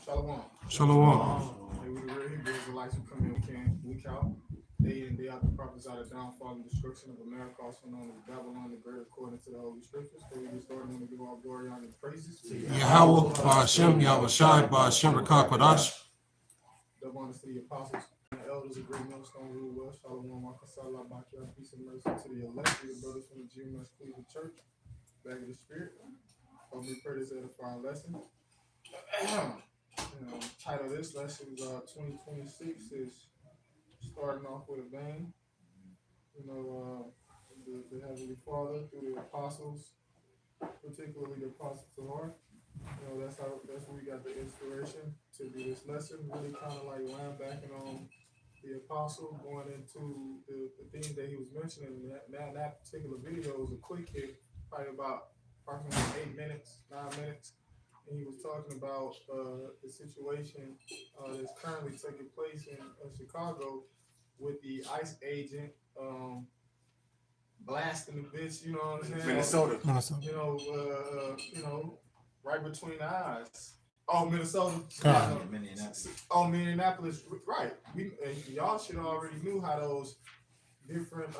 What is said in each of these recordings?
Shalom. Shalom. They were the real Hebrew Israelites who come in week out, day in, day out, the prophets out of downfall and destruction of America, also known as Babylon the Great, according to the Holy Scriptures. So we get started and give all glory, honor, and praises to Yahweh, Ba'ashem, Yahweh Shai, Ba'ashem, Rakakwadash. Double honors to the apostles and the elders of great millstone rule well. Shalom, Makasala, Bakia, peace and mercy to the elect, the brothers from the GMS Cleveland Church, back of the Spirit. Hope we pray this edifying lesson. Title of this lesson is 2026 is starting off with a bang. The Heavenly Father through the apostles, particularly the apostles of Torah. That's where we got the inspiration to do this lesson. Really kind of like linebacking on the apostle, going into the things that he was mentioning. That particular video was a quick hit, probably about approximately 8 minutes, 9 minutes. And he was talking about the situation that's currently taking place in Chicago with the ICE agent blasting the bitch, you know what I'm saying? Minnesota. Right between the eyes. Oh, Minnesota. Minneapolis. Oh, Minneapolis. Right. Y'all should already knew how those different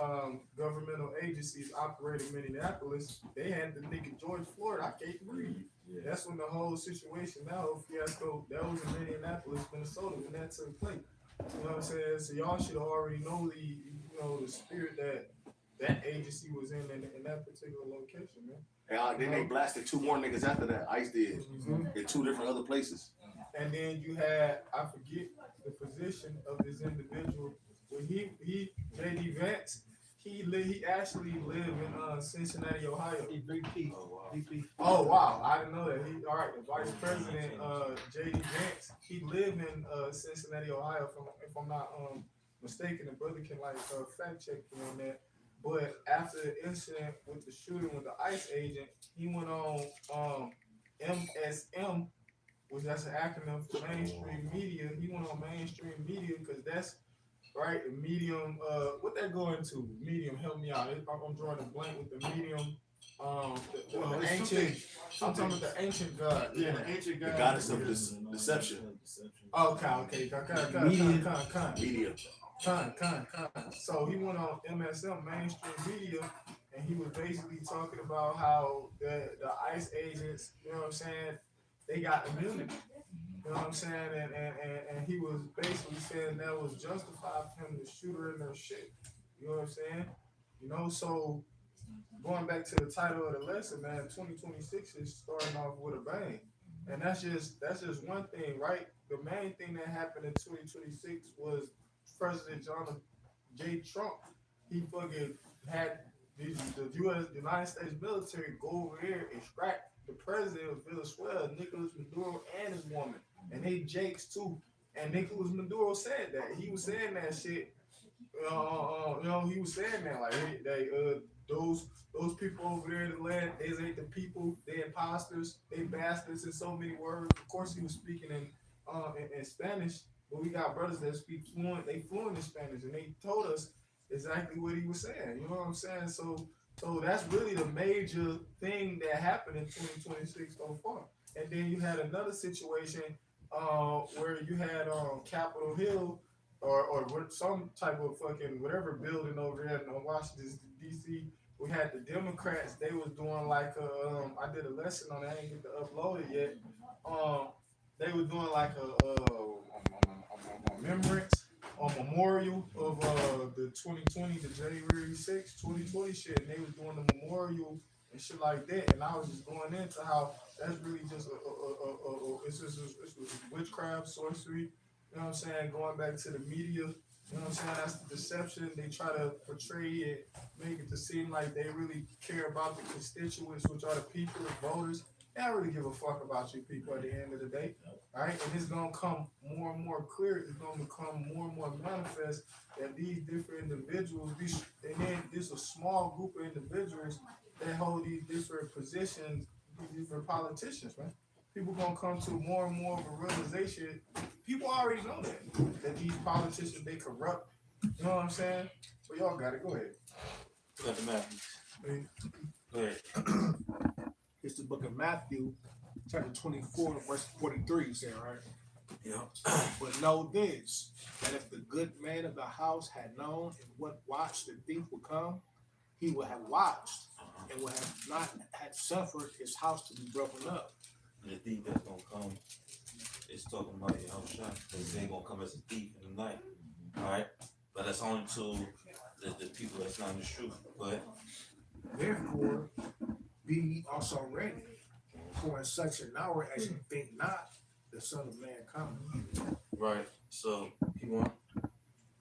governmental agencies operate in Minneapolis. They had the nigga George Floyd. I can't breathe. Yeah. That's when the whole situation, that whole fiasco, that was in Minneapolis, Minnesota, when that took place. You know what I'm saying? So y'all should already know the spirit that agency was in that particular location, man. And then they blasted 2 more niggas after that. ICE did in 2 different other places. And then you had, I forget the position of this individual. When he JD Vance, he actually lived in Cincinnati, Ohio. VP. Oh wow, I didn't know that. All right, the Vice President JD Vance, he lived in Cincinnati, Ohio. If I'm not mistaken, the brother can fact check me on that. But after the incident with the shooting with the ICE agent, he went on MSM, which that's an acronym for mainstream media. He went on mainstream media because that's right, the medium, what that go into? Medium, help me out. I'm drawing a blank with the medium, the ancient, I'm talking about the ancient god. Yeah, the ancient god. The goddess of deception. Okay. Media. Con. So he went on MSM, mainstream media, and he was basically talking about how the ICE agents, you know what I'm saying, they got immunity. You know what I'm saying? And he was basically saying that was justified for him to shoot her in her shit. You know what I'm saying? So going back to the title of the lesson, man, 2026 is starting off with a bang. And that's just one thing, right? The main thing that happened in 2026 was President Donald J. Trump. He fucking had the United States military go over here and extract the president of Venezuela, Nicolas Maduro, and his woman. And they Jakes too. And Nicolas Maduro said that. He was saying that shit. He was saying that like those people over there in the land, they ain't the people, they imposters, they bastards in so many words. Of course he was speaking in Spanish, but we got brothers that speak fluent, they fluent in Spanish, and they told us exactly what he was saying. You know what I'm saying? So that's really the major thing that happened in 2026 so far. And then you had another situation where you had Capitol Hill or some type of fucking whatever building over there in Washington D.C. We had the Democrats. They was doing like I did a lesson on it. I ain't get to upload it yet. They were doing like a remembrance or memorial of the 2020, the January 6th, 2020 shit. And they was doing the memorial and shit like that. And I was just going into how that's really just it's witchcraft, sorcery. You know what I'm saying? Going back to the media. You know what I'm saying? That's the deception. They try to portray it, make it to seem like they really care about the constituents, which are the people, the voters. They don't really give a fuck about you people at the end of the day. All right? And it's going to come more and more clear. It's going to become more and more manifest that these different individuals, and then there's a small group of individuals that hold these different positions, these different politicians, man. People going to come to more and more of a realization. People already know that these politicians, they corrupt. You know what I'm saying? So y'all got it. Go ahead. Got the Matthew. Go ahead. It's the book of Matthew, chapter 24, verse 43, you said, right? Yeah. But know this, that if the good man of the house had known in what watch the thief would come, he would have watched and would have not had suffered his house to be broken up. The thief that's gonna come is talking about Yahushua. Because they ain't gonna come as a thief in the night. Alright? But that's only to the people that's not in the truth. But Therefore, be ye also ready, for in such an hour as you think not, the Son of Man cometh. right, so you want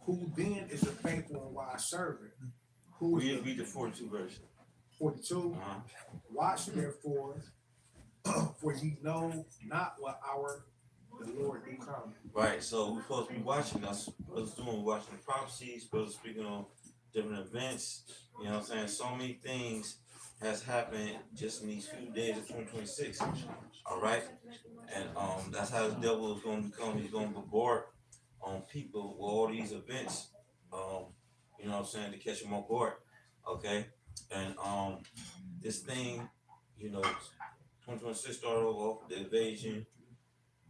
Who then is a faithful and wise servant? Who is read the 42 verse. 42? Watch therefore, for ye know not what hour the Lord do come. Right, so we're supposed to be watching us. Brothers doing watching the prophecies, brothers speaking on different events. You know what I'm saying? So many things has happened just in these few days of 2026. All right, and that's how the devil is going to become. He's going to bombard on people with all these events. You know what I'm saying, to catch them on board. Okay, and this thing, you know, 2026 started off with the invasion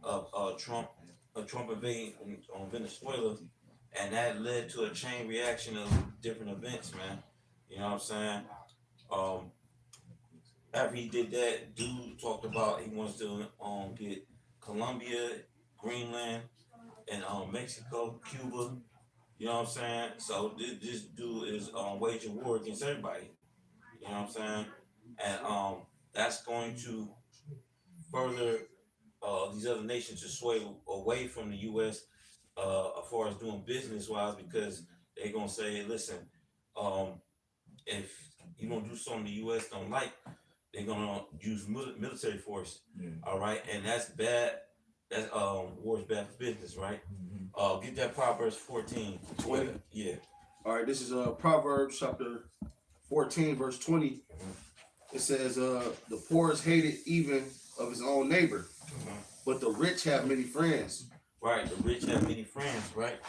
of Trump invading on Venezuela, and that led to a chain reaction of different events, man. You know what I'm saying? After he did that, dude talked about he wants to get Colombia, Greenland, and Mexico, Cuba. You know what I'm saying? So this dude is waging war against everybody. You know what I'm saying? And that's going to further these other nations to sway away from the U.S. As far as doing business wise, because they're gonna say, listen, if you don't do something the U.S. don't like, they're gonna use military force. Yeah. All right, and that's bad. That's war is bad for business, right? Mm-hmm. Get that Proverbs 14. 20. Yeah. All right, this is Proverbs chapter 14, verse 20. Mm-hmm. It says, the poor is hated even of his own neighbor, but the rich have many friends. Right, the rich have many friends, right?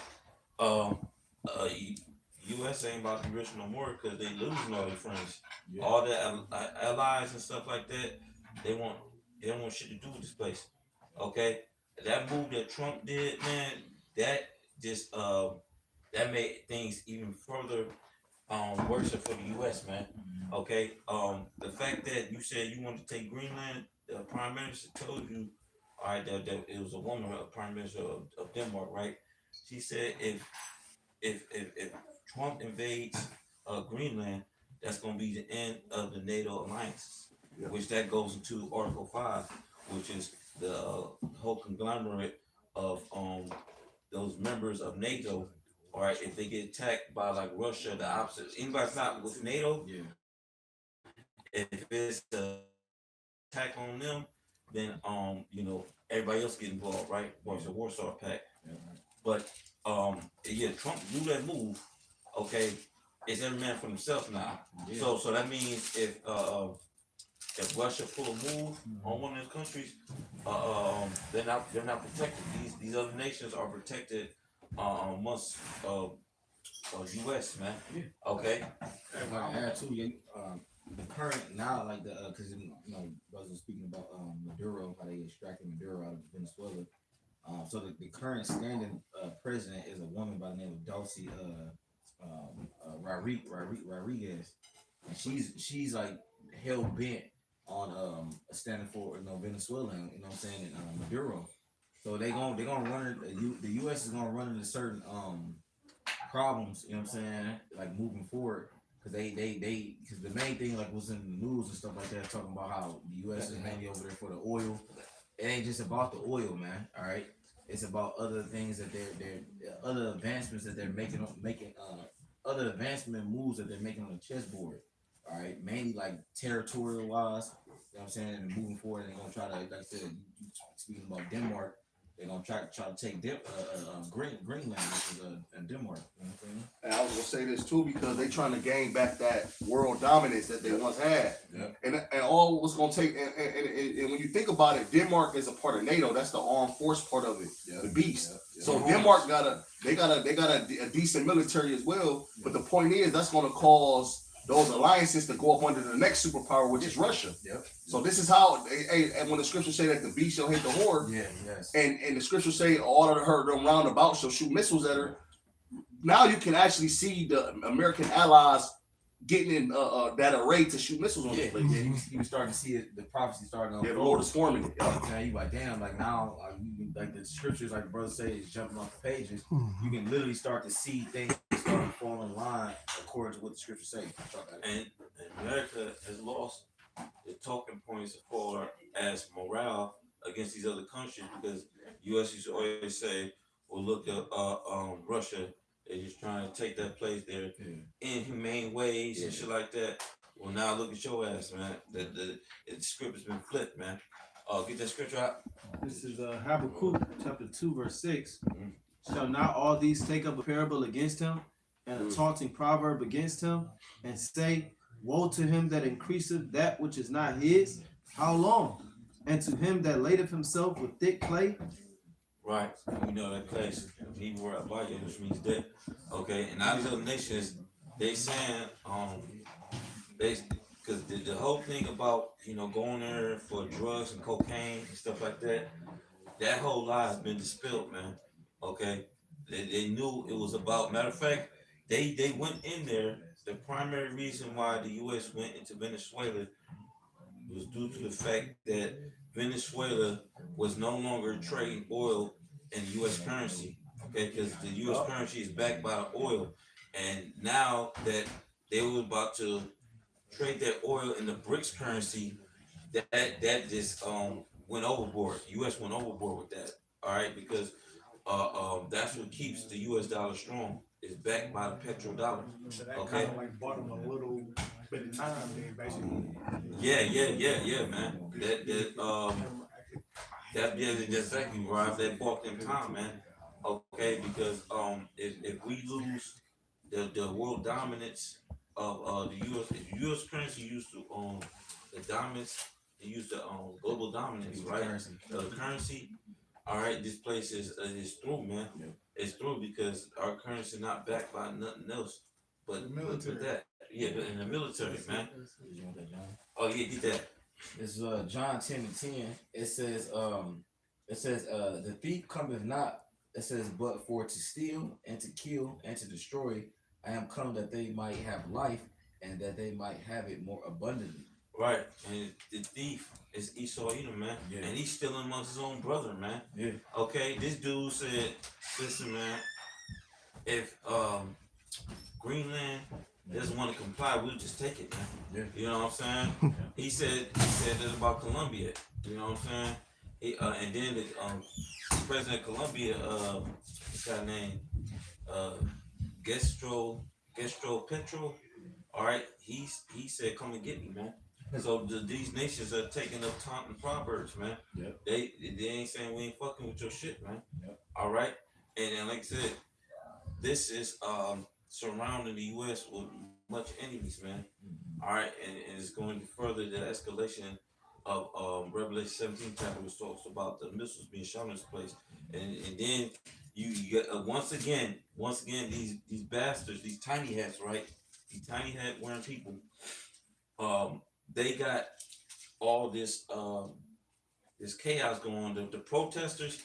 U.S. ain't about to be rich no more because they losing all their friends. Yeah. All the allies and stuff like that, they don't want shit to do with this place. Okay? That move that Trump did, man, that just that made things even further worse for the U.S., man. Okay? The fact that you said you wanted to take Greenland, the prime minister told you, all right, that it was a woman, prime minister of Denmark, right? She said if Trump invades Greenland, that's going to be the end of the NATO alliance, which that goes into Article 5, which is the whole conglomerate of those members of NATO. All right, if they get attacked by like Russia, the opposite. Anybody's not with NATO, if it's an attack on them, then you know, everybody else get involved, right? Watch the Warsaw Pact. But Trump do that move. Okay, it's every man for himself now. So that means if Russia pull a move on one of those countries, they're not protected. These other nations are protected amongst U.S. man. Okay. If I can add to you, the current now, like the because you know, brothers were speaking about Maduro, how they extracted Maduro out of Venezuela. So the current standing president is a woman by the name of Dulce Rodriguez, and she's like hell bent on standing for Venezuela, you know what I'm saying, and Maduro. So they're gonna run it. The U.S. is gonna run into certain problems, you know what I'm saying, like moving forward. Cause because the main thing like was in the news and stuff like that, talking about how the U.S. is mainly over there for the oil. It ain't just about the oil, man. All right, it's about other things that they're other advancements that they're making other advancement moves that they're making on the chessboard. All right, mainly like territorial wise. You know what I'm saying, and moving forward, they're gonna try to, like I said, speaking about Denmark. They're gonna try to take Greenland, which is Denmark. You know what I'm saying? And I was gonna say this too because they trying to gain back that world dominance that they once had. And all was gonna take and when you think about it, Denmark is a part of NATO. That's the armed force part of it, the beast. So Denmark got a decent military as well. But the point is that's gonna cause those alliances to go up under the next superpower, which is Russia. Yep. So this is how, and when the scriptures say that the beast shall hate the whore, Yeah. Yes. and the scriptures say all of her them roundabout shall shoot missiles at her. Now you can actually see the American allies getting in that array to shoot missiles on this place. You starting to see it, the prophecy starting to Yeah, the Lord is forming it. Yeah. Now you like, damn, like now, like the scriptures, like the brother say, is jumping off the pages. You can literally start to see things starting to fall in line according to what the scriptures say. And America has lost the talking points for as morale against these other countries because U.S. used to always say, "Well, look at Russia. They're just trying to take that place. They're inhumane ways and shit like that." Well, now look at your ass, man. The script has been flipped, man. Get that scripture out. This is Habakkuk chapter 2, verse 6. Mhm. Shall not all these take up a parable against him, and a Mhm. taunting proverb against him, and say, woe to him that increaseth that which is not his? How long? And to him that ladeth himself with thick clay? Right. We know that place, Hebrew word abaya, which means dead. Okay. And all these other nations, they saying, because the whole thing about, going there for drugs and cocaine and stuff like that, that whole lie has been dispelled, man. Okay. They knew it was about, matter of fact, they went in there. The primary reason why the U.S. went into Venezuela was due to the fact that Venezuela was no longer trading oil in U.S. currency, okay? Because the U.S. currency is backed by oil, and now that they were about to trade their oil in the BRICS currency, that just went overboard. U.S. went overboard with that, all right? Because that's what keeps the U.S. dollar strong. It's backed by the petrodollar. So that Okay. kind of like bought them a little bit of time, then basically. Yeah, man. That's exactly right. That bought them time, man. Okay, because if we lose the world dominance of the U.S. If U.S. currency used to the dominance, it used the global dominance, right? The currency. All right, this place is through, man. It's through because our currency not backed by nothing else but The military. but that. Yeah, but in the military, man. Oh yeah, get that. This is John 10:10. It says the thief cometh not, it says, but for to steal and to kill and to destroy. I am come that they might have life and that they might have it more abundantly. Right, and the thief is Esau Edom, man, Yeah. and he's stealing amongst his own brother, man. Yeah. Okay, this dude said, "Listen, man, if Greenland doesn't want to comply, we'll just take it, man. Yeah. You know what I'm saying?" He said that about Colombia. You know what I'm saying? And then the president of Colombia, what's that name? Gestro Petro. All right, he said, "Come and get me, man." So these nations are taking up taunting proverbs, man. Yep. They ain't saying we ain't fucking with your shit, man. Yep. All right, and then like I said, this is surrounding the U.S. with much enemies, man. All right, and it's going to further the escalation of Revelation 17 chapter, which talks about the missiles being shot in this place, and then you get once again these bastards, these tiny hats, right? These tiny hat wearing people, they got all this this chaos going on. The protesters,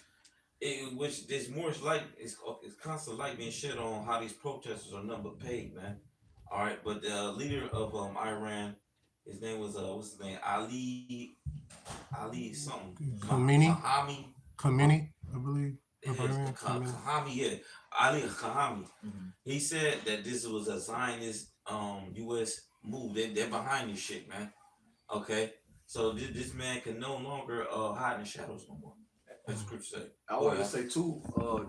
which there's more like it's constant light being shed on how these protesters are nothing but paid, man. All right, but the leader of Iran, his name was what's his name? Ali something. Khamenei, I believe. Khamenei, yeah, Ali Khamenei. He said that this was a Zionist U.S. move. They're behind this shit, man. Okay, so this man can no longer hide in the shadows no more. That's the scripture say. I want to say too,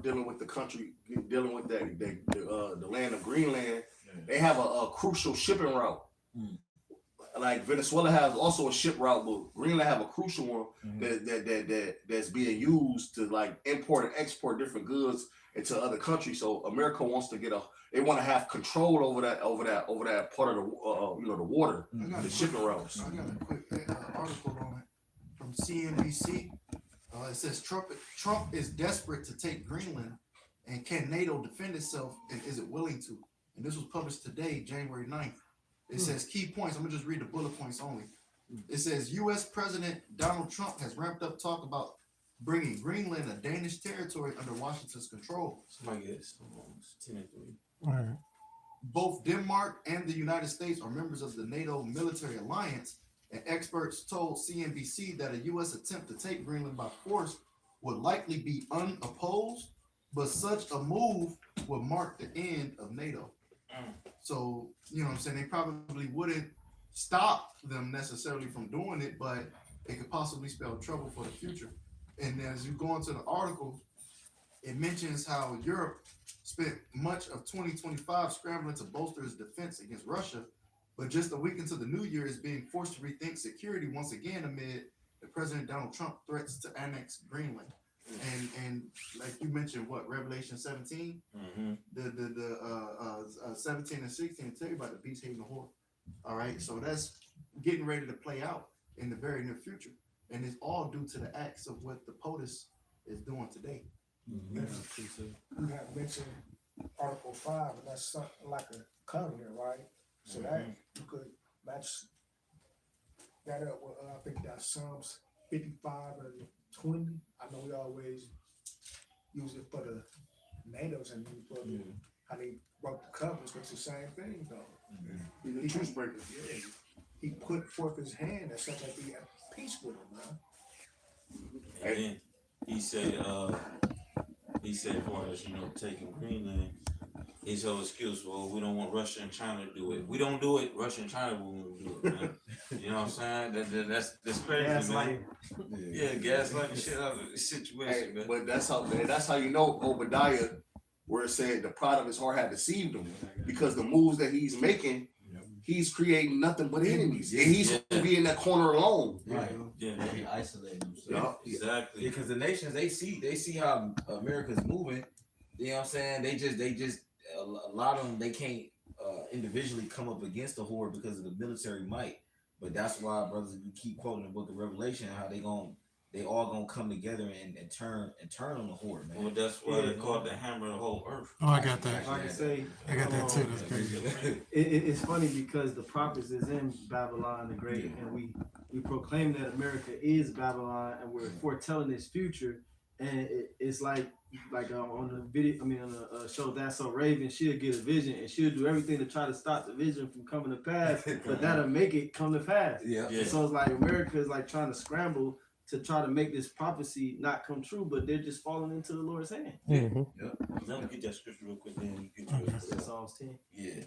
dealing with the country, dealing with the land of Greenland, they have a crucial shipping route. Like Venezuela has also a ship route, but Greenland have a crucial one that's being used to like import and export different goods into other countries. So America wants to they want to have control over that part of the the water, the shipping routes. I got a quick article on it from CNBC. It says Trump is desperate to take Greenland, and can NATO defend itself, and is it willing to? And this was published today, January 9th. It says key points. I'm gonna just read the bullet points only. It says U.S. President Donald Trump has ramped up talk about bringing Greenland, a Danish territory, under Washington's control. Somebody gets 10 and 3. Right. Both Denmark and the United States are members of the NATO military alliance, and experts told CNBC that a U.S. attempt to take Greenland by force would likely be unopposed, but such a move would mark the end of NATO. So, you know what I'm saying, they probably wouldn't stop them necessarily from doing it, but it could possibly spell trouble for the future. And as you go into the article, it mentions how Europe spent much of 2025 scrambling to bolster its defense against Russia, but just a week into the new year is being forced to rethink security once again amid the President Donald Trump threats to annex Greenland. And like you mentioned, what, Revelation 17, the 17 and 16 tell you about the beast hating the whore. All right, so that's getting ready to play out in the very near future, and it's all due to the acts of what the POTUS is doing today. You have mentioned Article 5, and that's something like a covenant, right? So that you could match that up with, I think that's Psalms 55 and 20. I know we always use it for the natives and for how they wrote the covenants, but it's the same thing though. The truce breaker. Yeah, he put forth his hand and such like he had peace with him, man. And then he said, for us, taking Greenland, his whole excuse, well, we don't want Russia and China to do it. We don't do it, Russia and China won't do it, man. You know what I'm saying? That's crazy, man. Yeah, gaslighting the shit out of the situation, man. But that's how you know Obadiah, where it said the pride of his heart had deceived him, because the moves that he's making, he's creating nothing but enemies, and he's gonna be in that corner alone. Right. Yeah, They isolate themselves. Yeah. exactly. Because the nations they see how America's moving. You know what I'm saying? They just a lot of them they can't individually come up against the horde because of the military might. But that's why, brothers, we keep quoting the book of Revelation how they all gonna come together and turn on the horde, man. Well, that's why they call it the hammer of the whole earth. Oh, I got that. Like I say, I got that too. That's crazy. it's funny because the prophets is in Babylon the Great, and we proclaim that America is Babylon, and we're foretelling its future. And it's like on the video, on the show That's So Raven, she'll get a vision and she'll do everything to try to stop the vision from coming to pass, but that'll make it come to pass. Yeah. And so it's like America is like trying to scramble to try to make this prophecy not come true, but they're just falling into the Lord's hand. Let me get that scripture real quick, then you get to it. Psalms 10. Yeah.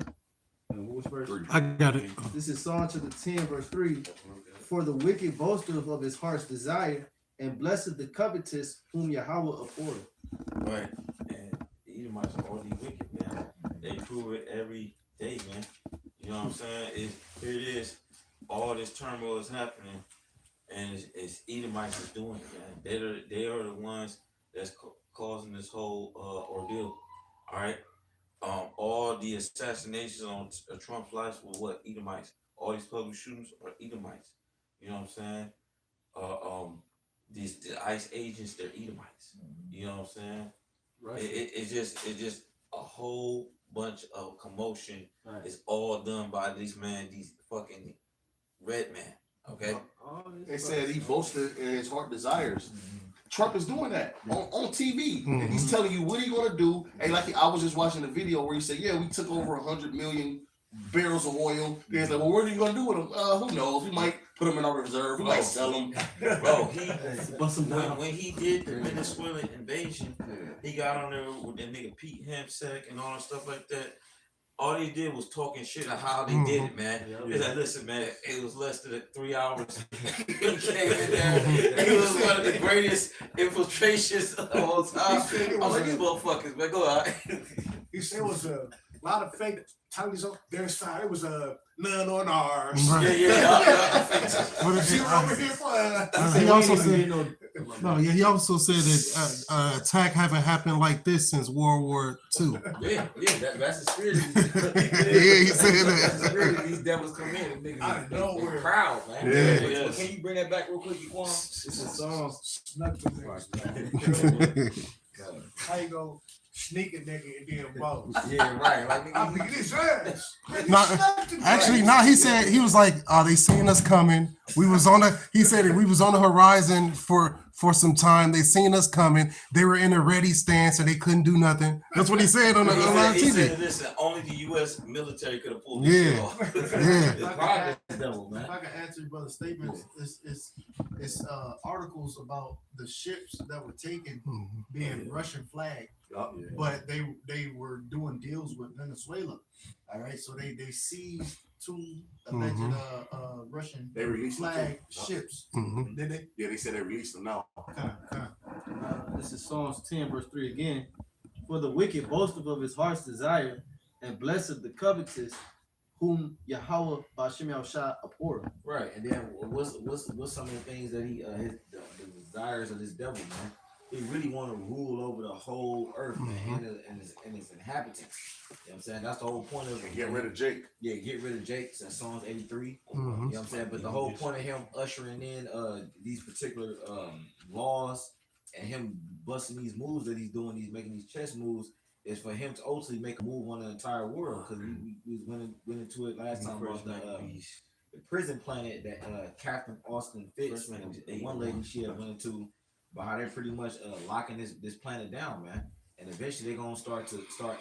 And which verse? I got it. This is Psalm chapter 10, verse 3. For the wicked boasteth of his heart's desire, and blessed the covetous whom Yahweh abhorreth. Right. And the Edomites are already wicked, man. They prove it every day, man. You know what I'm saying? Here it is. All this turmoil is happening, and it's Edomites is doing it, man. They are the ones that's causing this whole ordeal. All right. All the assassinations on Trump's life were what? Edomites. All these public shootings are Edomites. You know what I'm saying? The ICE agents, they're Edomites. You know what I'm saying? Right. It's just a whole bunch of commotion. Right. It's all done by these fucking red men. Okay. They said he boasted in his heart desires. Trump is doing that on TV, and he's telling you what he's gonna do. And like I was just watching the video where he said, "Yeah, we took over 100 million barrels of oil." He's like, "Well, what are you gonna do with them? Who knows? We might put them in our reserve. We might sell them." Bro, when he did the Venezuelan invasion, he got on there with that nigga Pete Hegseth and all that stuff like that. All they did was talking shit on how they did it, man. He's like, listen, man, it was less than 3 hours. He came in there. It was one of the greatest infiltrations of all time. I'm like, these motherfuckers, man, go out. He said it was a lot of fake tallies on their side. It was none on ours. Right. Yeah. What is it? Zero over here for us. He also said, he also said that attack haven't happened like this since World War II. Yeah, that's the spirit. Yeah, he said that. That's the spirit. These devils come in and niggas Out of nowhere. proud, man. Yeah. Yes. Can you bring that back real quick, Quan? This is Psalms. Snuck the niggas. How you go sneaker nigga and then boss. Yeah, right. Like I nigga, beat his ass. No, actually, no. He said he was like, they seen us coming. We was on the. He said we was on the horizon for some time. They seen us coming. They were in a ready stance and they couldn't do nothing. That's what he said on the live he said, TV. listen, only the U.S. military could have pulled Yeah. this shit off. Yeah. the pride is devil, If man. I can answer your brother's statements, it's articles about the ships that were taken being Russian flagged, but they were doing deals with Venezuela. All right, so they seized two alleged Russian They released them flag too. ships. Mhm. Did they? Yeah, they said they released them now. This is Psalms 10, verse 3 again. For the wicked boasteth of his heart's desire, and blessed the covetous, whom Yahweh Ba'Shem Yahushua abhorreth. Right, and then what's some of the things that he the desires of this devil, man? He really want to rule over the whole earth, man, and its inhabitants. You know what I'm saying? That's the whole point of it. Get rid of Jake. Yeah, get rid of Jake. That's Psalms 83. Mhm. You know what I'm saying? But the whole point of him ushering in these particular laws and him busting these moves that he's doing, he's making these chess moves, is for him to ultimately make a move on the entire world. Because we went into it last time about the prison planet that Catherine Austin Fitz, the one lady she had went into, but how they're pretty much locking this planet down, man. And eventually they're gonna start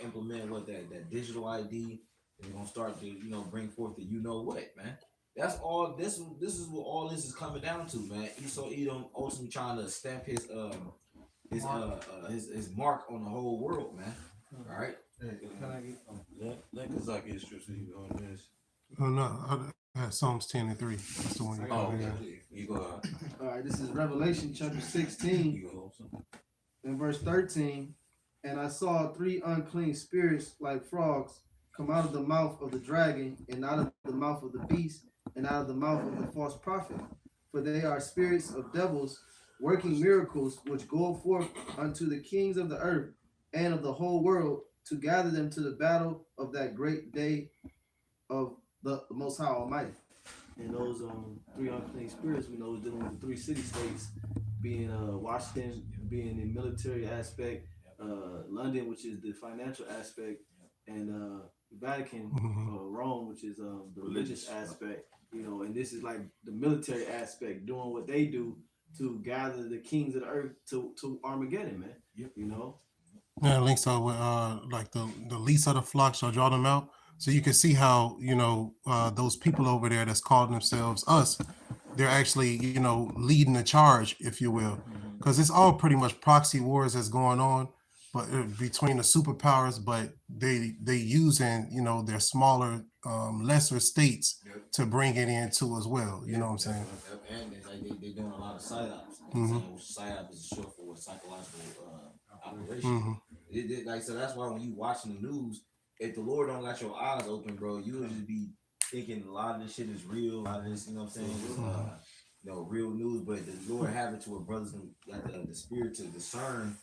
implementing what that digital ID. They're gonna start to bring forth the what, man. That's all. This is what all this is coming down to, man. Esau Edom ultimately trying to stamp his mark on the whole world, man. All right. Let Kazaki instruct you on this. Oh no, I had Psalms 10 and 3. That's the one you Oh, got. okay. You go out. All right, this is Revelation chapter 16 You go home. and verse 13. And I saw three unclean spirits like frogs come out of the mouth of the dragon, and out of the mouth of the beast, and out of the mouth of the false prophet. For they are spirits of devils, working miracles, which go forth unto the kings of the earth and of the whole world, to gather them to the battle of that great day of the Most High Almighty. And those three unclean spirits, we know, is dealing with the three city states, being Washington, being the military aspect, London, which is the financial aspect, and Vatican, Rome, which is the religious aspect. And this is like the military aspect, doing what they do to gather the kings of the earth to Armageddon, man. Yeah, links to like the least of the flock shall draw them out. So you can see how those people over there that's calling themselves us, they're actually leading the charge, if you will, because it's all pretty much proxy wars that's going on, but between the superpowers, but they using their smaller lesser states to bring it in too as well. You know what I'm saying? And it's like they're doing a lot of psyops. Psyop is short for psychological operation. So that's why when you watching the news, if the Lord don't got your eyes open, bro, you'll just be thinking a lot of this shit is real. A lot of this, what I'm saying, is, real news. But the Lord have it to where brothers got the spirit to discern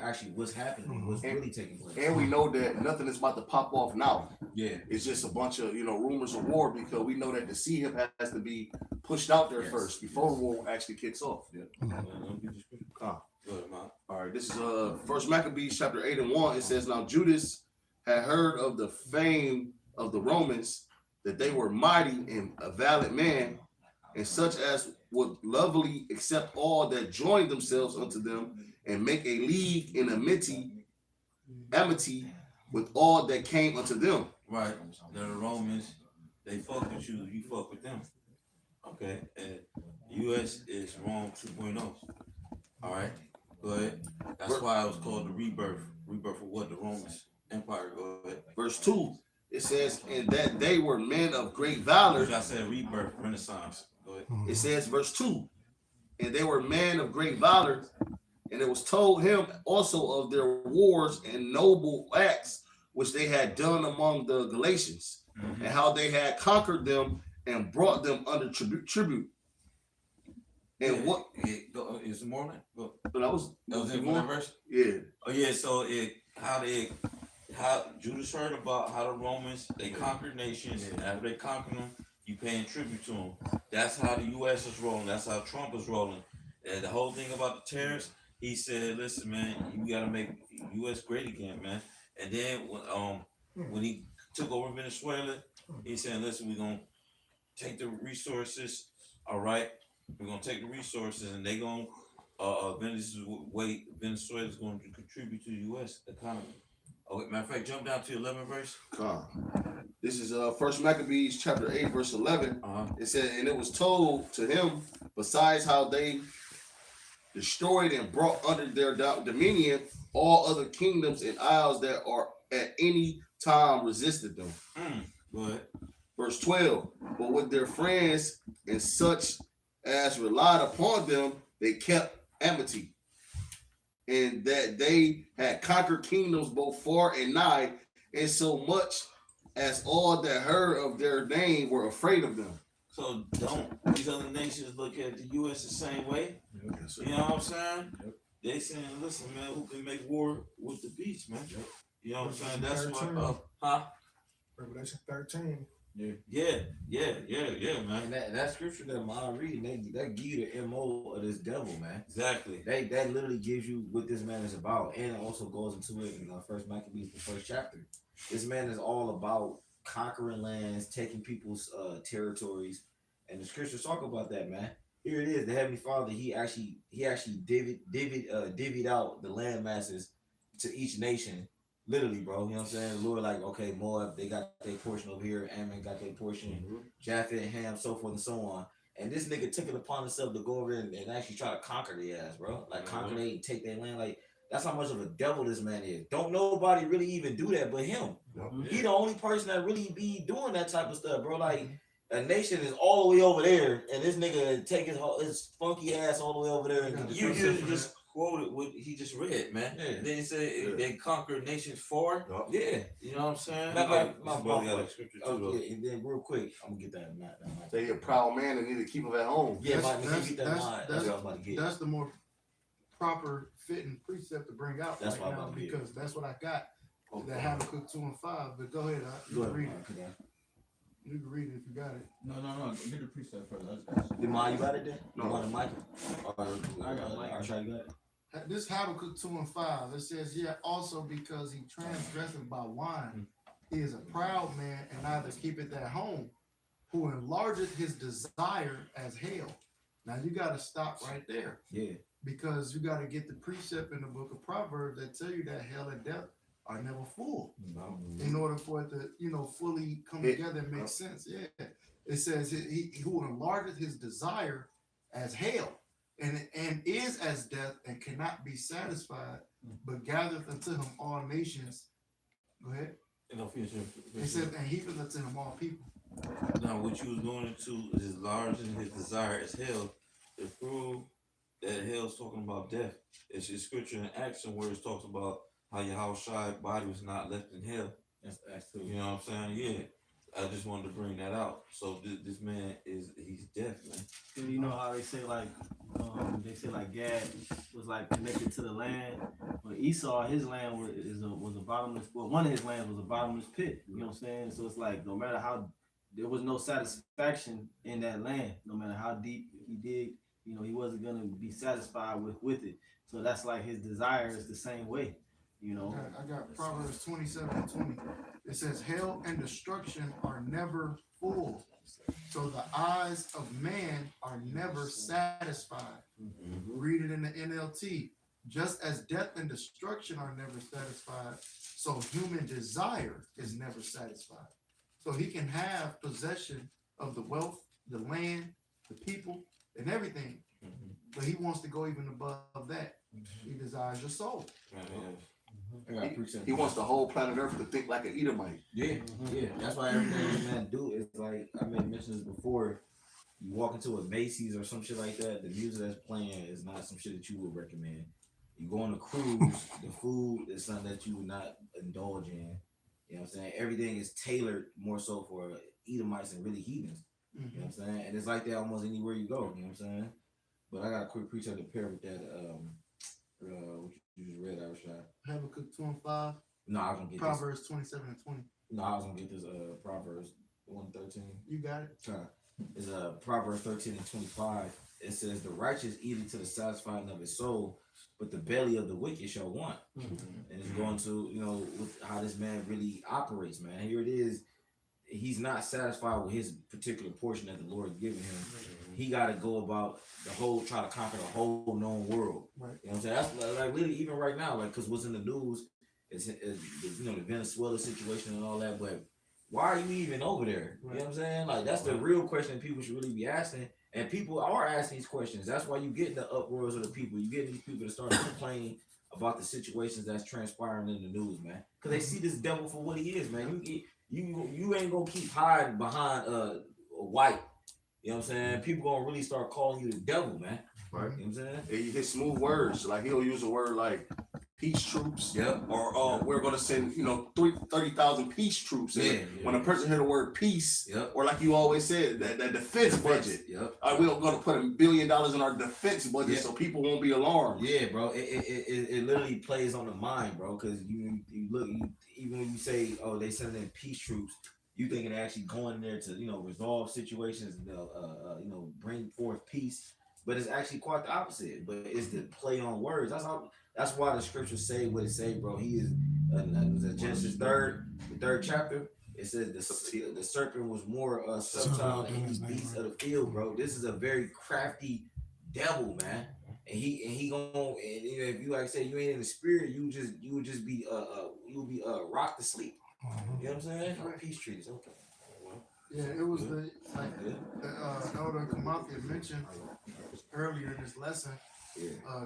actually what's happening, what's really taking place. And we know that nothing is about to pop off now. Yeah, It's just a bunch of rumors of war, because we know that the Sea has to be pushed out there first before the war actually kicks off. Go ahead, Mom. All right, this is First Maccabees chapter 8 and 1. It says, now Judas had heard of the fame of the Romans, that they were mighty and a valiant man, and such as would lovingly accept all that joined themselves unto them, and make a league in amity with all that came unto them. Right. They're the Romans. They fuck with you. You fuck with them. Okay. And U.S. is Rome 2.0. All right. Go ahead. That's why it was called the rebirth. Rebirth of what? The Romans Empire. Go ahead. Verse 2, it says, and that they were men of great valor. I said rebirth, Renaissance. Go ahead. It says, verse 2, and they were men of great valor, and it was told him also of their wars and noble acts which they had done among the Galatians, and how they had conquered them and brought them under tribute. And what is the more? Go. that was That one verse? Yeah. Oh yeah, so how Judas heard about how the Romans they conquered nations, and after they conquered them, you paying tribute to them. That's how the U.S. is rolling. That's how Trump is rolling. And the whole thing about the tariffs, he said, "Listen, man, you U.S. great again, man. And then when he took over Venezuela, he said, "Listen, we're gonna take the resources. All right, we're gonna take the resources, and they gonna Venezuela's going to contribute to the U.S. economy." Okay, matter of fact, jump down to 11 verse. This is First Maccabees chapter 8 verse 11. It said, and it was told to him, besides how they destroyed and brought under their dominion all other kingdoms and isles that are at any time resisted them. Go ahead. Verse 12. But with their friends and such as relied upon them, they kept amity, and that they had conquered kingdoms both far and nigh, and so much as all that heard of their name were afraid of them. So don't these other nations look at the U.S. the same way? You know what I'm saying? They saying, listen, man, who can make war with the beast, man? You know what I'm saying? That's what, Revelation 13. Yeah, man. And that scripture that I'm reading, that give you the MO of this devil, man. Exactly. That literally gives you what this man is about, and it also goes into it in First Maccabees, the first chapter. This man is all about conquering lands, taking people's territories, and the scriptures talk about that, man. Here it is. The Heavenly Father, he actually divvied out the land masses to each nation. Literally, bro. You know what I'm saying? The Lord, like, okay, Moab, they got their portion over here. Ammon got their portion. Japheth, Ham, so forth and so on. And this nigga took it upon himself to go over and actually try to conquer their ass, bro. Like, conquer they and take their land. Like, that's how much of a devil this man is. Don't nobody really even do that but him. He the only person that really be doing that type of stuff, bro. Like, a nation is all the way over there, and this nigga take his funky ass all the way over there. And You just quoted what he just read, man. Yeah. Then he said they conquered nations for. Yeah. You know what I'm saying? My got scripture too, okay, and then real quick, I'm gonna get that. They a proud man and need to keep him at home. Yeah, That's I'm about to get. That's the more proper fitting precept to bring out That's right what I'm now, about to get. because that's what I got. That Habakkuk 2 and 5. But go ahead, you Go can ahead, read Mark, it. You can read it if you got it. No. Get the precept first. Did you got it then? No. You want the mic? I got Mike. Arshad, you got it? This Habakkuk 2 and 5. It says, yeah, also because he transgresseth by wine, he is a proud man and neither keepeth at home, who enlargeth his desire as hell. Now you got to stop right there. Yeah. Because you got to get the precept in the book of Proverbs that tell you that hell and death are never full. In order for it to, fully come together and make sense. Yeah. It says he who enlargeth his desire as hell and is as death and cannot be satisfied, but gathereth unto him all nations. Go ahead. It says, and heapeth unto him all people. Now, what you was going into is as large as his desire as hell to prove that hell's talking about death. It's a scripture in Acts where it talks about how Yahushua's body was not left in hell. That's true. You know what I'm saying? Yeah. I just wanted to bring that out. So this man he's deaf, man. And you know how they say like Gad was like connected to the land, but Esau, his land was a bottomless. Well, one of his lands was a bottomless pit. You know what I'm saying? So it's like no matter how, there was no satisfaction in that land. No matter how deep he dig, he wasn't gonna be satisfied with it. So that's like his desire is the same way. I got Proverbs 27 and 20. It says, hell and destruction are never full. So the eyes of man are never satisfied. Read it in the NLT. Just as death and destruction are never satisfied, so human desire is never satisfied. So he can have possession of the wealth, the land, the people, and everything. But he wants to go even above that. He desires your soul. He wants the whole planet Earth to think like an Edomite. Yeah. That's why everything this man do is like I made mention this before. You walk into a Macy's or some shit like that, the music that's playing is not some shit that you would recommend. You go on a cruise, the food is something that you would not indulge in. You know what I'm saying? Everything is tailored more so for Edomites and really heathens. You know what I'm saying? And it's like that almost anywhere you go. You know what I'm saying? But I got a quick precept to pair with that. What you just read, Arshad. Habakkuk 2 and 5. No, I was gonna get Proverbs 27 and 20. this. No, I was gonna get this. Proverbs 1:13. You got it. Is Proverbs 13 and 25. It says, "The righteous eateth to the satisfying of his soul, but the belly of the wicked shall want. And it's going to, with how this man really operates, man. Here it is. He's not satisfied with his particular portion that the Lord has given him. He got to go about try to conquer the whole known world. Right. You know what I'm saying? That's like really even right now, like, because what's in the news is the Venezuela situation and all that. But why are you even over there? You know what I'm saying? Like, that's the real question people should really be asking. And people are asking these questions. That's why you get the uproars of the people. You get these people to start complaining about the situations that's transpiring in the news, man. Because they see this devil for what he is, man. You ain't gonna keep hiding behind a white. You know what I'm saying? People gonna really start calling you the devil, man. Right. You know what I'm saying? And you hit smooth words. Like he'll use a word like peace troops. Yep. Or we're gonna send 30,000 peace troops. Yeah. When a person hear the word peace, Yep. or like you always said, that defense budget. Yep. We're gonna put $1 billion in our defense budget so people won't be alarmed. Yeah, bro. It literally plays on the mind, bro. Because you look, even when you say, oh, they sending in peace troops, you thinking they're actually going there to resolve situations, bring forth peace. But it's actually quite the opposite. But it's the play on words. That's why the scriptures say what it say, bro. He is Genesis the third chapter. It says the serpent was more subtle than any beast of the field, bro. This is a very crafty devil, man. And he gonna if you like I said you ain't in the spirit, you would just be rocked to sleep. You know what I'm saying? Peace treaties, okay. Yeah, it was the Elder Kamathi mentioned earlier in this lesson.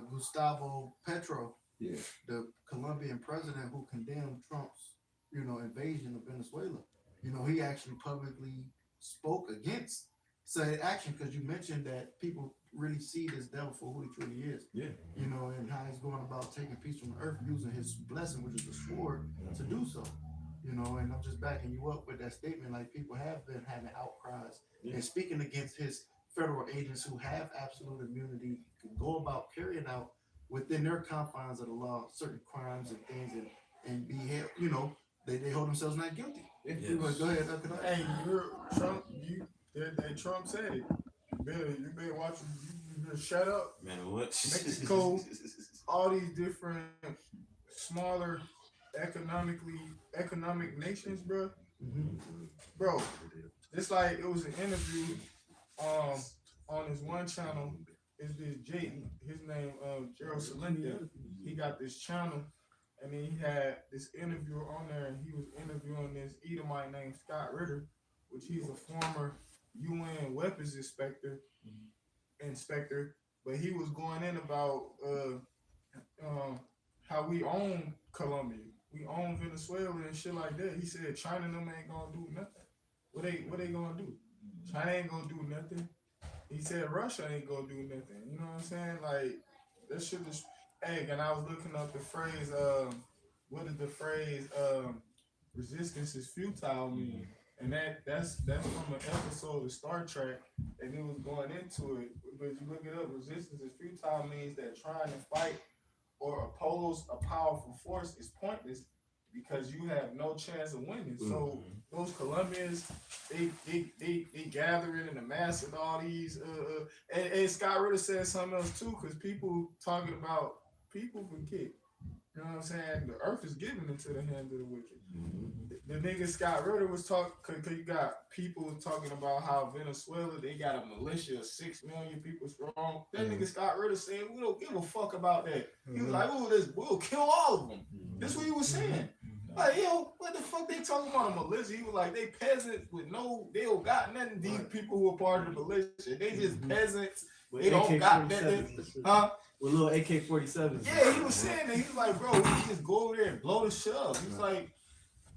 Gustavo Petro, the Colombian president who condemned Trump's invasion of Venezuela. He actually publicly spoke against said action because you mentioned that people really see this devil for who he truly is. And how he's going about taking peace from the earth using his blessing, which is the sword, to do so. And I'm just backing you up with that statement. Like, people have been having outcries and speaking against his federal agents who have absolute immunity, can go about carrying out within their confines of the law certain crimes and things and be held, they hold themselves not guilty. Go ahead. Hey, Trump, Trump said it. You better watch. You better shut up. Man, what? Mexico, all these different smaller economic nations, bro. Bro, it's like it was an interview on this one channel. It's this his name Gerald Celente. He got this channel, and then he had this interviewer on there, and he was interviewing this Edomite named Scott Ritter, which he's a former UN weapons inspector, but he was going in about how we own Colombia, we own Venezuela and shit like that. He said China and them ain't gonna do nothing. What they gonna do? China ain't gonna do nothing. He said Russia ain't gonna do nothing. You know what I'm saying? Like, that shit is. Hey, and I was looking up the phrase. What is the phrase? Resistance is futile mean? And that's from an episode of Star Trek, and it was going into it. But you look it up, resistance is futile means that trying to fight or oppose a powerful force is pointless because you have no chance of winning. So those Colombians, they gathering in the mass and all these and Scott Ritter said something else too, because people talking about people forget. You know what I'm saying? The earth is given into the hands of the wicked. The nigga Scott Ritter was talking, cause you got people talking about how Venezuela, they got a militia of 6 million people strong. That nigga Scott Ritter saying, we don't give a fuck about that. He was like, we'll kill all of them. That's what he was saying. Like, what the fuck they talking about a militia? He was like, they peasants with they don't got nothing. These people who are part of the militia, they just peasants. They don't got nothing. Huh? With little AK-47s. Yeah, he was saying that. He was like, bro, we can just go over there and blow the shit up. He's like,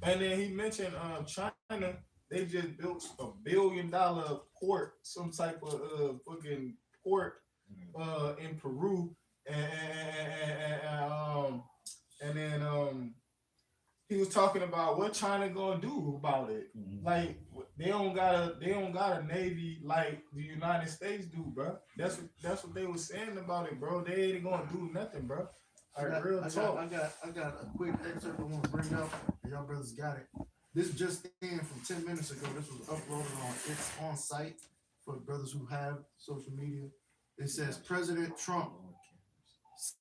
and then he mentioned China, they just built $1 billion port, some type of fucking port in Peru. And then he was talking about what China gonna do about it. Like, they don't got a navy like the United States do, bro. That's what they was saying about it, bro. They ain't gonna do nothing, bro. I got a quick excerpt I want to bring up. Y'all brothers got it. This just in from 10 minutes ago. This was uploaded on It's On Site for brothers who have social media. It says President Trump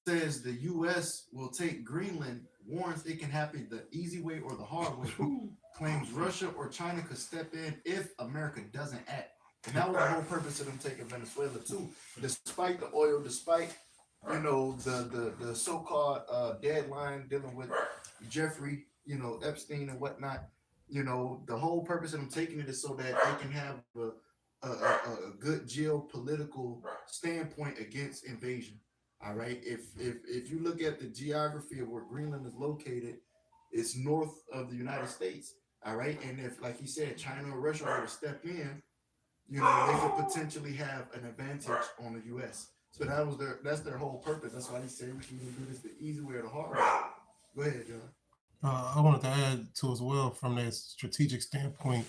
says the U.S. will take Greenland, warns it can happen the easy way or the hard way, claims Russia or China could step in if America doesn't act. And that was the whole purpose of them taking Venezuela too. Despite the oil, despite the so-called deadline dealing with Jeffrey, Epstein and whatnot, the whole purpose of them taking it is so that they can have a good geopolitical standpoint against invasion. All right. If you look at the geography of where Greenland is located, it's north of the United States. All right. And if, like he said, China or Russia were to step in, they could potentially have an advantage on the U.S. So that's their whole purpose. That's why they say we can do this the easy way or the hard way. Go ahead, John. I wanted to add to as well from that strategic standpoint.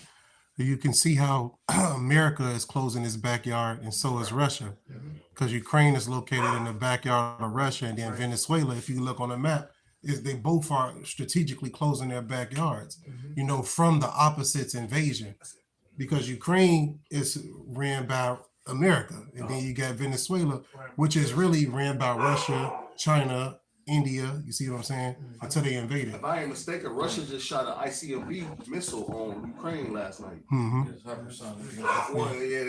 You can see how America is closing its backyard, and so is Russia, because Ukraine is located in the backyard of Russia, and then Venezuela, if you look on the map, they both are strategically closing their backyards, from the opposite's invasion, because Ukraine is ran by America, and then you got Venezuela, which is really ran by Russia, China, India. You see what I'm saying? Until they invaded. If I ain't mistaken, Russia just shot an ICBM missile on Ukraine last night. They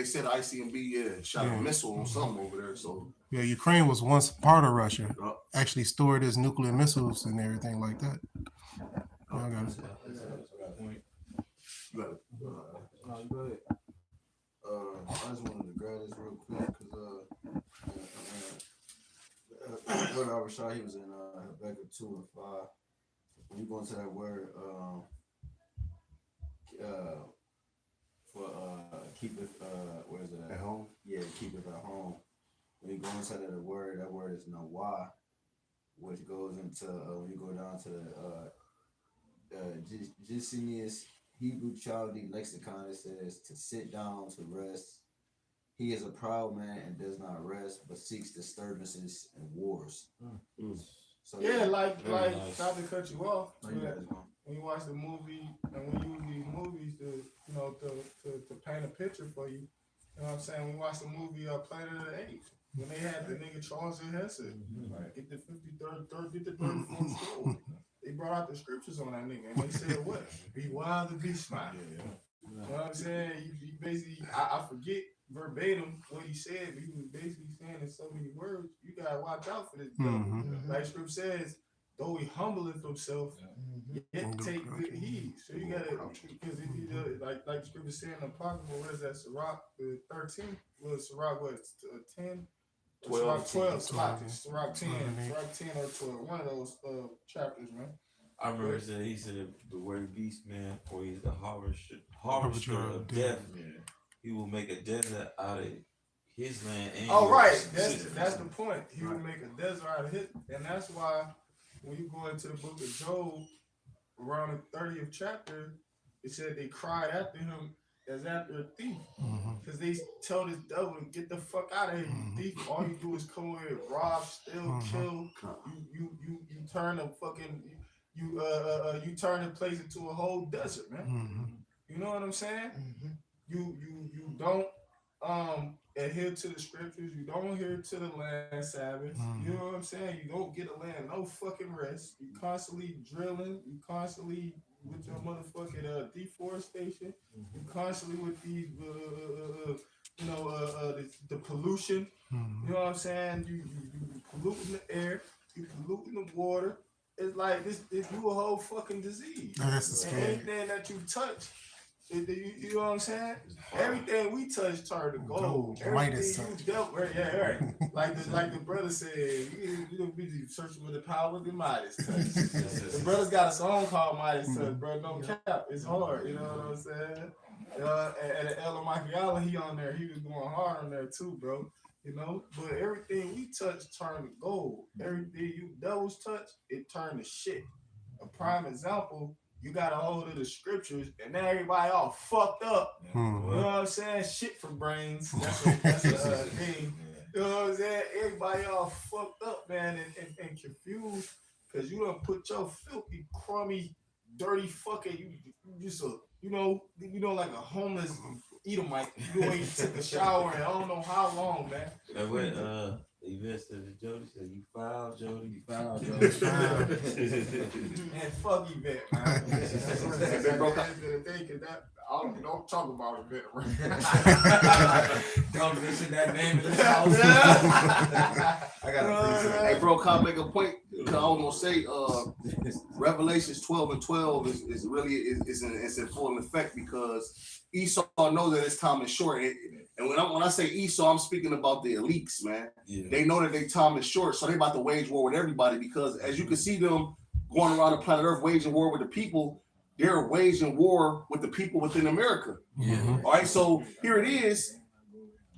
said ICBM shot a missile on something over there. So yeah, Ukraine was once part of Russia. Actually stored its nuclear missiles and everything like that. I got it. Go ahead. I just wanted to grab this real quick because Brother Rashad, he was in Habakkuk 2 and 5. When you go into that word, for keep it, where is it at home? Yeah, keep it at home. When you go inside of that word is nawah, which goes into when you go down to the Gisenius Hebrew Chaldee lexicon, it says to sit down to rest. He is a proud man and does not rest, but seeks disturbances and wars. So not to cut you off. When you watch the movie and when you use these movies to paint a picture for you, you know what I'm saying? When you watch the movie Planet of the Apes, when they had the nigga Charleston Heston, get the 53rd, get the 34th scroll. They brought out the scriptures on that nigga and they said what? Be wild and be smart. You know what I'm saying? He basically, I forget verbatim what he said, but he was basically saying in so many words, you gotta watch out for this devil. Like scripture says, though he humbleth himself, yet take good heed. So you gotta, because if you like the scripture said in the Apocrypha, what is that? Sirach 13? Sirach 10? 12, Sirach 10 or 12, one of those chapters, man. I remember he said the word beast, man, for he's the harvester of death. He will make a desert out of his land. And that's the point. He will make a desert out of his, and that's why when you go into the book of Job, around the 30th chapter, it said they cried after him as after a thief, because they told this devil to get the fuck out of here, you thief. All you do is come over here, rob, steal, kill. You turn the fucking you turn the place into a whole desert, man. You know what I'm saying? You don't adhere to the scriptures. You don't adhere to the land Sabbath. You know what I'm saying? You don't get a land no fucking rest. You constantly drilling. You constantly with your motherfucking deforestation. You constantly with these the pollution. You know what I'm saying? You polluting the air. You polluting the water. It's like this you a whole fucking disease. And anything that you touch. You know what I'm saying? Everything we touch turn to gold. Everything you dealt with, right. Like the brother said, you don't be searching for the power of the Midas touch. The brother's got a song called Midas touch, bro. No cap, it's hard. You know what I'm saying? And Ella Machiavelli, he on there, he was going hard on there too, bro. You know, but everything we touch turn to gold. Everything you devils touch, it turn to shit. A prime example. You got a hold of the scriptures, and now everybody all fucked up. You know what I'm saying? Shit for brains. That's a thing. You know what I'm saying? Everybody all fucked up, man, and confused because you done put your filthy, crummy, dirty fucking. You just like a homeless Edomite. You ain't took a shower in I don't know how long, man. Yvette said to Jody, said, you foul, Jody. You foul, Jody. Man, fuck you, Vet, man. That's Been broke the end of the day, 'cause that don't talk about it, Vet. Don't mention that name in this house. I got a Hey, bro, can I make a point? 'Cause I was gonna say, Revelations 12:12 is really is in full effect because Esau knows that his time is short. And when I say Esau, I'm speaking about the elites, man. Yeah. They know that their time is short, so they about to wage war with everybody because as you can see them going around the planet Earth waging war with the people, they're waging war with the people within America. Yeah. All right, so here it is.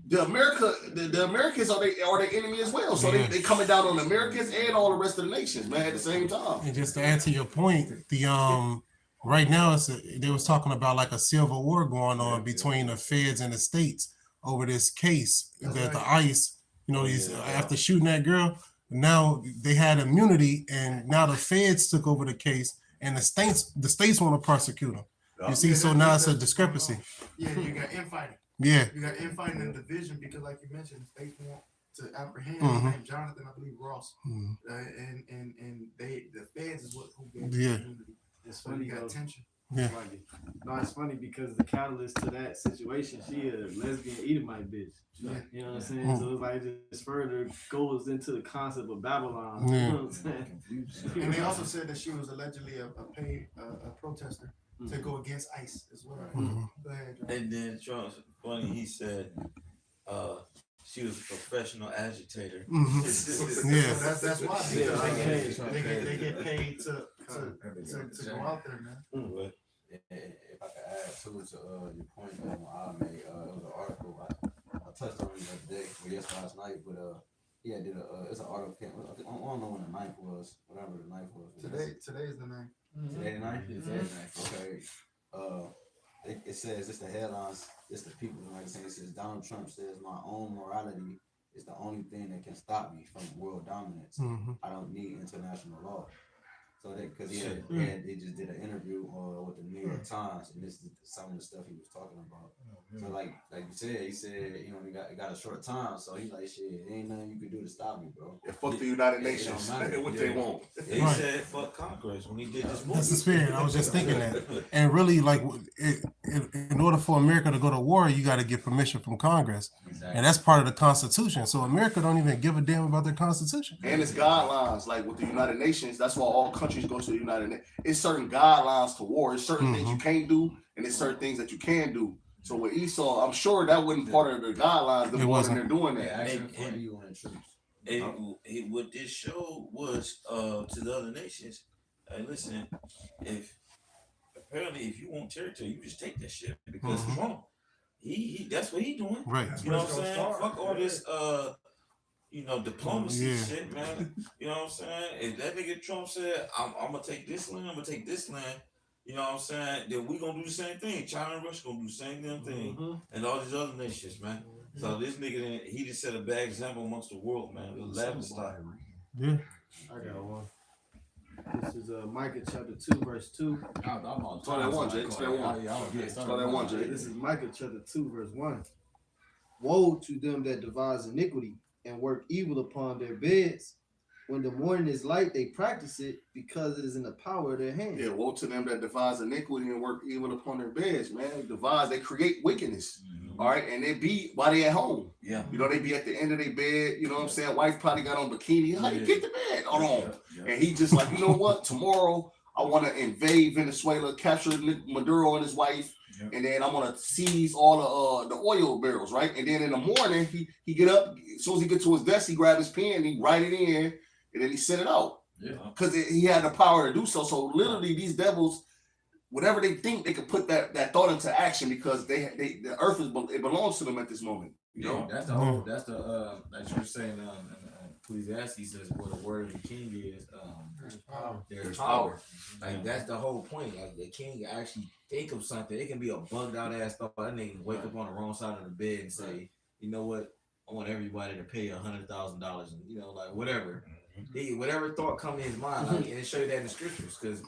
The Americans are the enemy as well. So they coming down on the Americans and all the rest of the nations, man, at the same time. And just to add to your point, the right now they was talking about like a civil war going on between the feds and the states over this case that the ICE, these after shooting that girl, now they had immunity and now the feds took over the case and the states want to prosecute them. You see, so now it's a discrepancy. Yeah, you got infighting. Yeah. You got infighting and division because, like you mentioned, they want to apprehend Mhm. Jonathan, I believe Ross, Mhm. and the feds is who gave Yeah. the immunity. It's So funny you got though. tension. Yeah. No, it's funny because the catalyst to that situation, she a lesbian Edomite bitch. Yeah. You know what I'm saying? So it's like it just further goes into the concept of Babylon. You Yeah. know what I'm saying? And they also said that she was allegedly a paid protester to go against ICE as well. Mhm. Go ahead, John. And then Trump's funny, he said she was a professional agitator. Mhm. So Yeah. that's why Yeah, I because get they get paid to go out there, man. But If I could add to your point that I made, it was an article I touched on it the other day, or last night, but yeah, did it's an article. I don't know when the ninth was, whatever the ninth was. Today's the night. Today the ninth. Okay. It says it's the headlines. It's the people magazine. It says Donald Trump says my own morality is the only thing that can stop me from world dominance. Mhm. I don't need international law. So because they just did an interview with the New York Times, and this is some of the stuff he was talking about. So like you said, he said he got a short time, so he's like, shit, ain't nothing you can do to stop me, bro. Yeah, fuck the United It Nations. don't matter. What they want. he Right. said fuck Congress when he did this movie. That's the spirit. I was just thinking that. And really, like, in order for America to go to war, you got to get permission from Congress, and that's part of the Constitution. So America don't even give a damn about their Constitution. And it's guidelines, like with the United Nations. That's why all countries go to the United Nations. It's certain guidelines to war. It's certain things you can't do, and it's certain things that you can do. So with Esau, I'm sure that wasn't part of the guidelines. The It more wasn't. they're doing They that. asking for you on the troops. What this show was to the other nations. Hey, listen, if you want territory, you just take that shit because Mhm. Trump, he that's what he doing. Right. You know what I'm saying? Fuck all this diplomacy Yeah. shit, man. You know what I'm saying? If that nigga Trump said, I'm gonna take this land, I'm gonna take this land, you know what I'm saying? Then we gonna do the same thing. China and Russia gonna do the same damn thing. And all these other nations, man. So this nigga, he just set a bad example amongst the world, man. It was laughing stock. Yeah. I got one. This is Micah chapter 2, verse 2. Start that one, Jay. Start that one. Start that one, Jay. This is Micah chapter 2, verse 1. Woe to them that devise iniquity and work evil upon their beds. When the morning is light, they practice it because it is in the power of their hand. Yeah, woe to them that devise iniquity and work evil upon their beds, man. They create wickedness. All right, and they be while they at home. Yeah. You know, they be at the end of their bed. You know what I'm saying? Wife probably got on bikini. How you get to bed? Hold on. And he just like, you know what? Tomorrow I want to invade Venezuela, capture Maduro and his wife, and then I'm gonna seize all the oil barrels, right? And then in the morning he get up. As soon as he get to his desk, he grab his pen, he write it in, and then he sent it out. Yeah. Because he had the power to do so. So literally, these devils, whatever they think, they could put that thought into action because the earth it belongs to them at this moment. You know, That's the whole. That's the like you were saying. Ecclesiastes says what the word of the king is. There's power. Like that's the whole point. Like the king actually think of something. It can be a bugged out ass thought. That nigga wake up on the wrong side of the bed and say, you know what? I want everybody to pay $100,000, and like whatever. Whatever thought come in his mind, like, and it show you that in the scriptures, because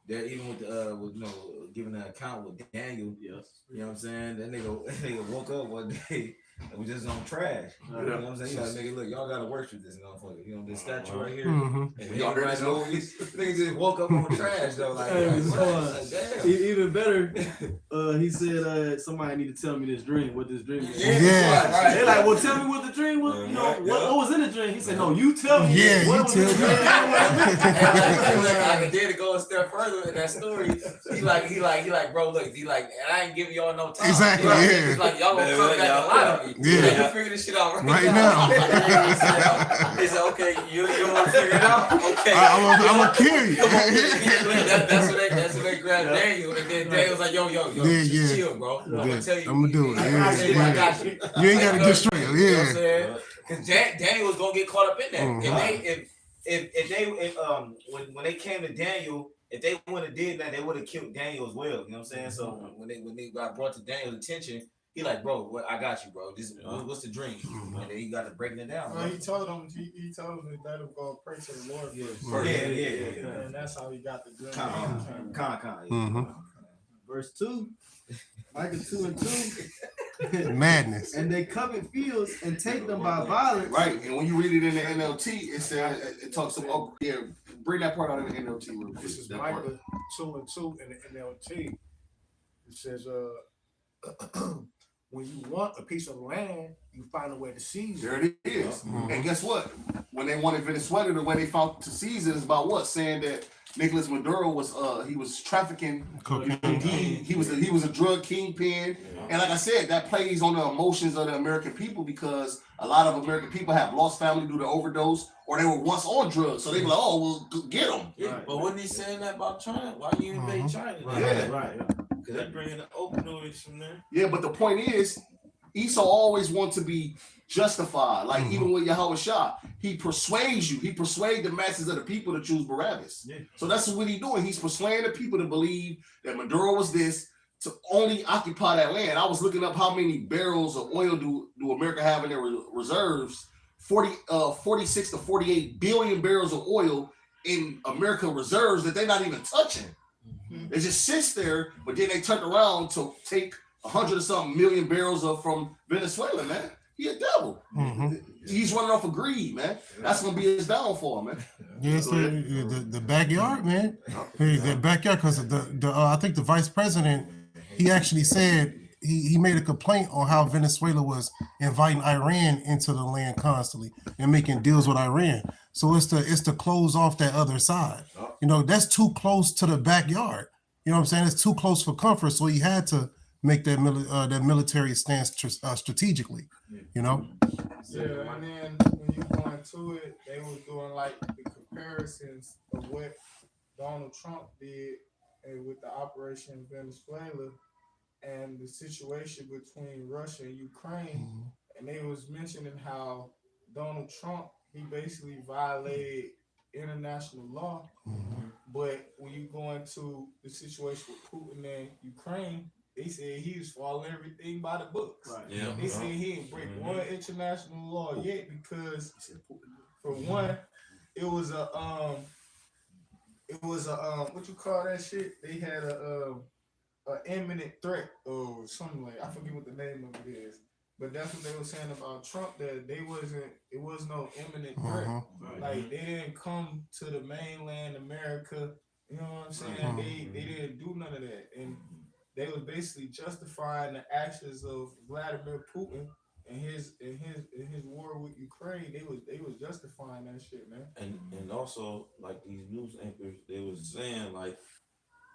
they're even with giving an account with Daniel. Yes. You know what I'm saying? That nigga woke up one day And we just on trash. You know what I'm saying? You gotta make it look, y'all gotta work with this motherfucker. You know, this statue right here. Mhm. And Y'all heard this noise. Niggas just woke up on trash though. Like, Hey, like, damn. Even better, he said, somebody need to tell me this dream, what this dream is. Yeah. Right. They like, well, tell me what the dream was. You know, what was in the dream? He said, no, you tell me. Yeah, what you was in the tell dream. I dare to go a step further in that story. He like, bro, look, he like, and I ain't giving y'all no time. Exactly, You know, yeah. He's like, y'all gonna Man, come back y'all- and lie to me. Yeah. Like, you figure this shit out Right now. He said, okay, you want to figure it out? Okay. I'm gonna kill you. That's what they grabbed Daniel, and then Daniel was like, yo, Yeah, just yeah. chill, bro. I'm Yeah, gonna tell you. I'ma do it. I Yeah, said, yeah. I got you. You ain't gotta get straight. You know what I'm Yeah. saying? Because Daniel was gonna get caught up in that. Mhm. When they came to Daniel, if they wouldn't have did that, they would have killed Daniel as well. You know what I'm saying? So when they got brought to Daniel's attention, he like, bro, what I got you, bro. What's the dream? And then he got to breaking it down. Well, he told him that he go pray to the Lord first. Yeah. And that's how he got the dream. Con. Mhm. Verse 2, Micah 2:2. Madness. And they covet fields and take them by violence. Right, and when you read it in the NLT, it says it talks about bring that part out in the NLT real quick. This is that part. Micah 2:2 in the NLT. It says, when you want a piece of land, you find a way to seize it. There it is. And guess what? When they wanted Venezuela, the way they found to seize it is about what? Saying that Nicolas Maduro was trafficking Cocaine. He was a drug kingpin. And like I said, that plays on the emotions of the American people because a lot of American people have lost family due to overdose or they were once on drugs. So they were like, oh, well, get them. Yeah, but wasn't he saying that about China? Why you invade China? Yeah. Right. Because they bringing the opioids from there. Yeah, but the point is, Esau always wants to be justified. Like even with Yahweh Shah, he persuades you. He persuades the masses of the people to choose Barabbas. Yeah. So that's what he's doing. He's persuading the people to believe that Maduro was this to only occupy that land. I was looking up how many barrels of oil do America have in their reserves. 46 to 48 billion barrels of oil in America reserves that they're not even touching. It just sits there, but then they turn around to take 100 or something million barrels of from Venezuela, man. He a devil. Mhm. He's running off of greed, man. That's gonna be his downfall, man. Yes, the backyard, man. The backyard, because I think the vice president, he actually said he made a complaint on how Venezuela was inviting Iran into the land constantly and making deals with Iran. So it's to close off that other side. You know, that's too close to the backyard. You know what I'm saying? It's too close for comfort. So he had to make that military stance strategically. You know. Yeah, and then when you go into it, they was doing like the comparisons of what Donald Trump did with the Operation Venezuela and the situation between Russia and Ukraine, and they was mentioning how Donald Trump, he basically violated international law, but when you go into the situation with Putin and Ukraine, they said he was following everything by the books. Right. Yeah. They said he didn't break one international law yet because, for one, it was a what you call that shit? They had a imminent threat or something like, I forget what the name of it is, but that's what they were saying about Trump, that it was no imminent threat. Like they didn't come to the mainland America. You know what I'm saying? They didn't do none of that, and they was basically justifying the actions of Vladimir Putin and his war with Ukraine. They was justifying that shit, man. And also, like these news anchors, they was saying like,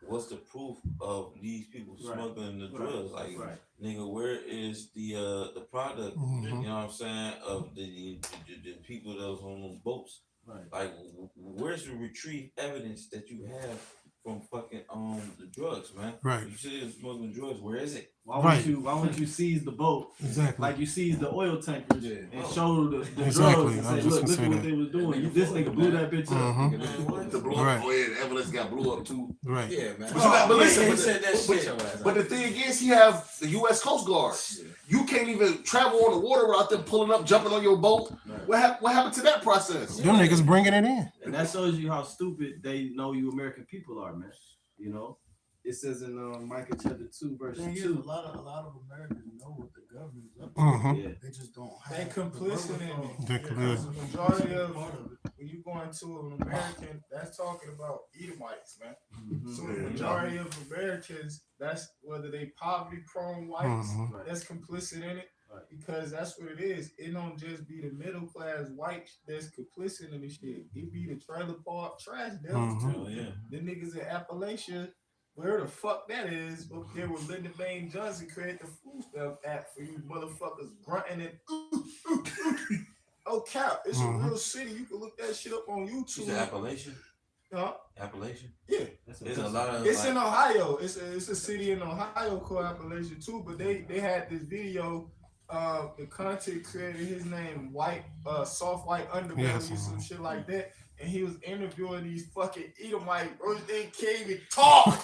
what's the proof of these people smuggling the drugs? Like, nigga, where is the product? You know what I'm saying, of the people that was on those boats? Right. Like, where's the retrieve evidence that you have from fucking the drugs, man? Right. You see them smuggling drugs. Where is it? Why wouldn't you seize the boat Exactly. like you seized the oil tankers and show the Exactly. drugs and I say, was just look gonna at what say they was doing. This nigga blew that bitch up. The blow up, evidence got blew up too. Right. Yeah, man. But listen, he said that shit. but the thing is, he have the U.S. Coast Guard. You can't even travel on the water without them pulling up, jumping on your boat. What happened to that process? Them niggas bringing it in. And that shows you how stupid they know you American people are, man. You know? it says in Micah chapter 2, verse Thing is, 2. a lot of Americans know what the government's up to. Mhm. Yeah. They just don't have. They the complicit in it. wherewithal. They're Because the complicit. majority of when you go into an American, that's talking about Edomites, man. So the majority of Americans, that's whether they poverty prone whites, Mhm. that's complicit in it. Because that's what it is. It don't just be the middle class white that's complicit in this shit. It be the trailer park trash devils Mhm. too. Oh yeah. The niggas in Appalachia, where the fuck that is, up there with Lyndon Baines Johnson create the food stamp app for you motherfuckers grunting and oh cap, it's a real city. You can look that shit up on She's YouTube. an Appalachian. Huh? Appalachian. Yeah. There's a lot of. It's like, in Ohio. It's a city in Ohio called Appalachia too. But they had this video. The content creator, his name Soft White Underbelly Yes. or some shit like that. And he was interviewing these fucking Edomite bros. They can't even talk.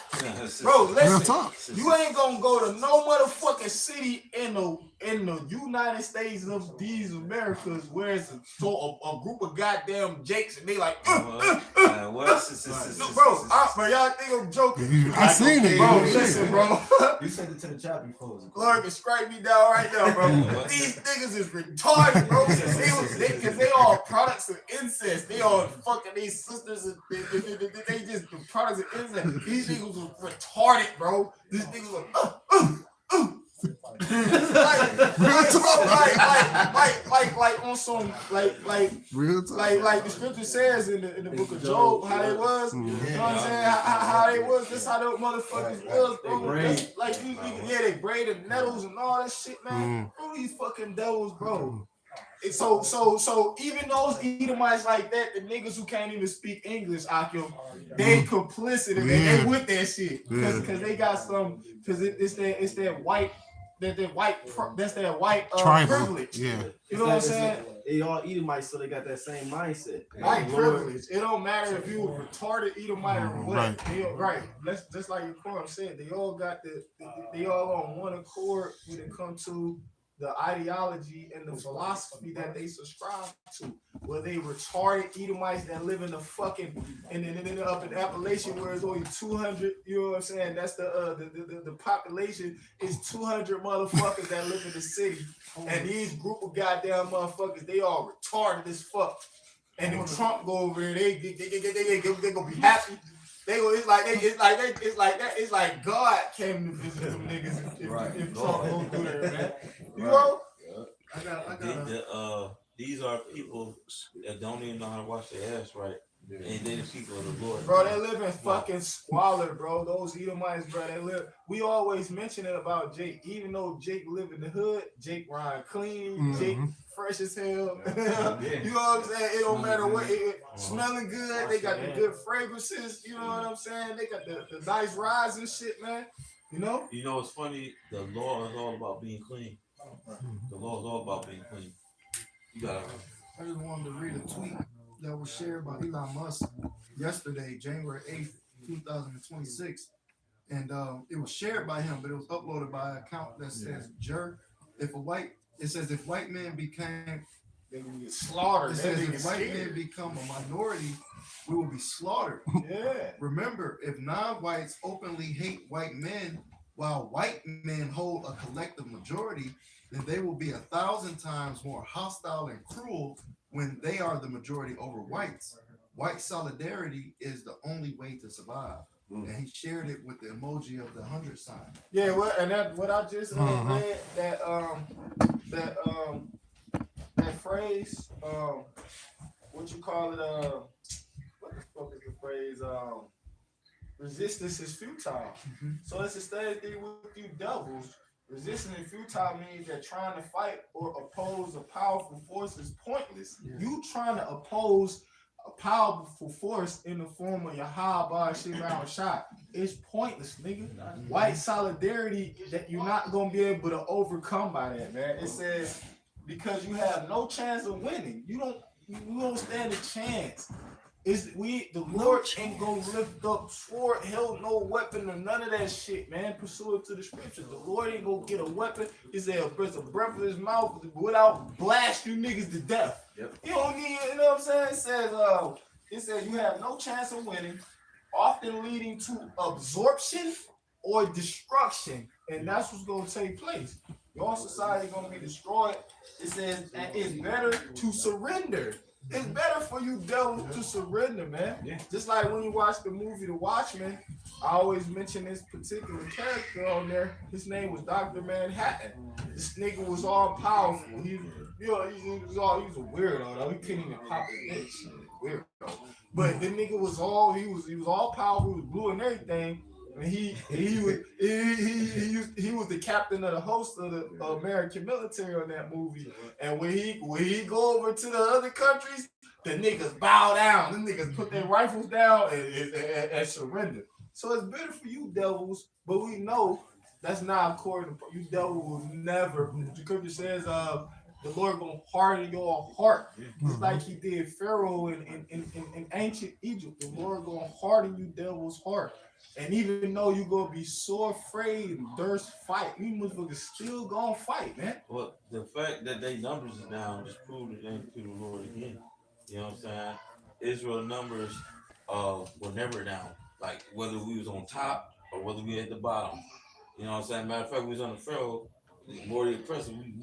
Bro, Real listen. talk. You ain't gonna go to no motherfucking city in the United States of these Americas where it's a group of goddamn Jakes and they like, what? no, bro, y'all think I'm joking? I seen it. Bro, Shit. listen, bro. You sent it to the chat before. Lord can scrape me down right now, bro. These niggas is retarded, bro. Because they all products of incest. They all fucking these sisters. And they just the products of incest. These niggas was retarded, bro. These niggas was like on some like Real talk. like the scripture says in the book of Job, how they was, you know what I'm saying? How they was, that's how those motherfuckers was, bro. Like these niggas, yeah, they braided nettles and all that shit, man. Bro, these fucking devils, bro. And so even those Edomites like that, the niggas who can't even speak English, Akim, they complicit and they with that shit. Cause they got some, cause it's that white. That's that white Tribal. privilege. Yeah. You know what I'm saying? They all Edomites, so they got that same mindset. White privilege. It don't matter if you a retarded Edomite or what. Right. They all, right. That's just like your Quorum said. They all got they all on one accord when it comes to the ideology and the philosophy that they subscribe to. Where they retarded Edomites that live in the fucking and then up in Appalachia where it's only 200. You know what I'm saying? That's the population is 200 motherfuckers that live in the city, and these group of goddamn motherfuckers they all retarded as fuck. And if Trump go over there, they gonna be happy. They go. It's like God came to visit them niggas if Trump go through there, man. You know? I got These are people that don't even know how to wash their ass right. And they the people of the Lord. Bro, they live in fucking squalor, bro. Those Edomites, bro, they live. We always mention it about Jake, even though Jake live in the hood. Jake ride clean. Jake fresh as hell. You know what I'm saying? It don't matter what. Smelling good. They got the good fragrances. You know what I'm saying? They got the nice rides and shit, man. You know? You know, it's funny. The law is all about being clean. The law is all about being clean. You gotta. I just wanted to read a tweet that was shared by Elon Musk yesterday, January 8th, 2026. And it was shared by him, but it was uploaded by an account that says jerk. If white men became They will get slaughtered. it says if white men become a minority, we will be slaughtered. Yeah. Remember, if non-whites openly hate white men while white men hold a collective majority, then they will be 1,000 times more hostile and cruel when they are the majority over whites. White solidarity is the only way to survive. And he shared it with the emoji of the 100 sign. Yeah, well, and that what I just read that phrase what you call it what the fuck is the phrase resistance is futile. So it's the same thing with you devils. Resistance is futile means that trying to fight or oppose a powerful force is pointless. You trying to oppose a powerful force in the form of Yahweh Shemar Shah. It's pointless, nigga. White solidarity that you're not gonna be able to overcome by that, man. It says because you have no chance of winning. You don't stand a chance. The Lord ain't gonna lift up sword, held no weapon or none of that shit, man. Pursuant to the scriptures. The Lord ain't gonna get a weapon. He said a breath of his mouth without blast you niggas to death. Yep. You don't need, you know what I'm saying? It says you have no chance of winning. often leading to absorption or destruction. And that's what's going to take place. Your society is going to be destroyed. It says it's better to surrender. It's better for you devils to surrender, man. Yeah. Just like when you watch the movie The Watchmen, I always mention this particular character on there. His name was Dr. Manhattan. This nigga was all powerful. He was a weirdo though. He couldn't even pop his bitch. Weirdo. But the nigga was all powerful. He was blue and everything. And he was the captain of the host of the American military on that movie. And when he go over to the other countries, the niggas bow down. The niggas put their rifles down and surrender. So it's better for you devils, but we know that's not according to you. Devil will never. The scripture says, the Lord gonna harden your heart, just like He did Pharaoh in ancient Egypt. The Lord gonna harden you devil's heart. And even though you gonna be so afraid and durst fight, you motherfuckers still gonna fight, man. Well, the fact that they numbers is down just proved it ain't to the Lord again. You know what I'm saying? Israel numbers were never down. Like whether we was on top or whether we at the bottom. You know what I'm saying? Matter of fact, we was on the Pharaoh. More the oppressor, we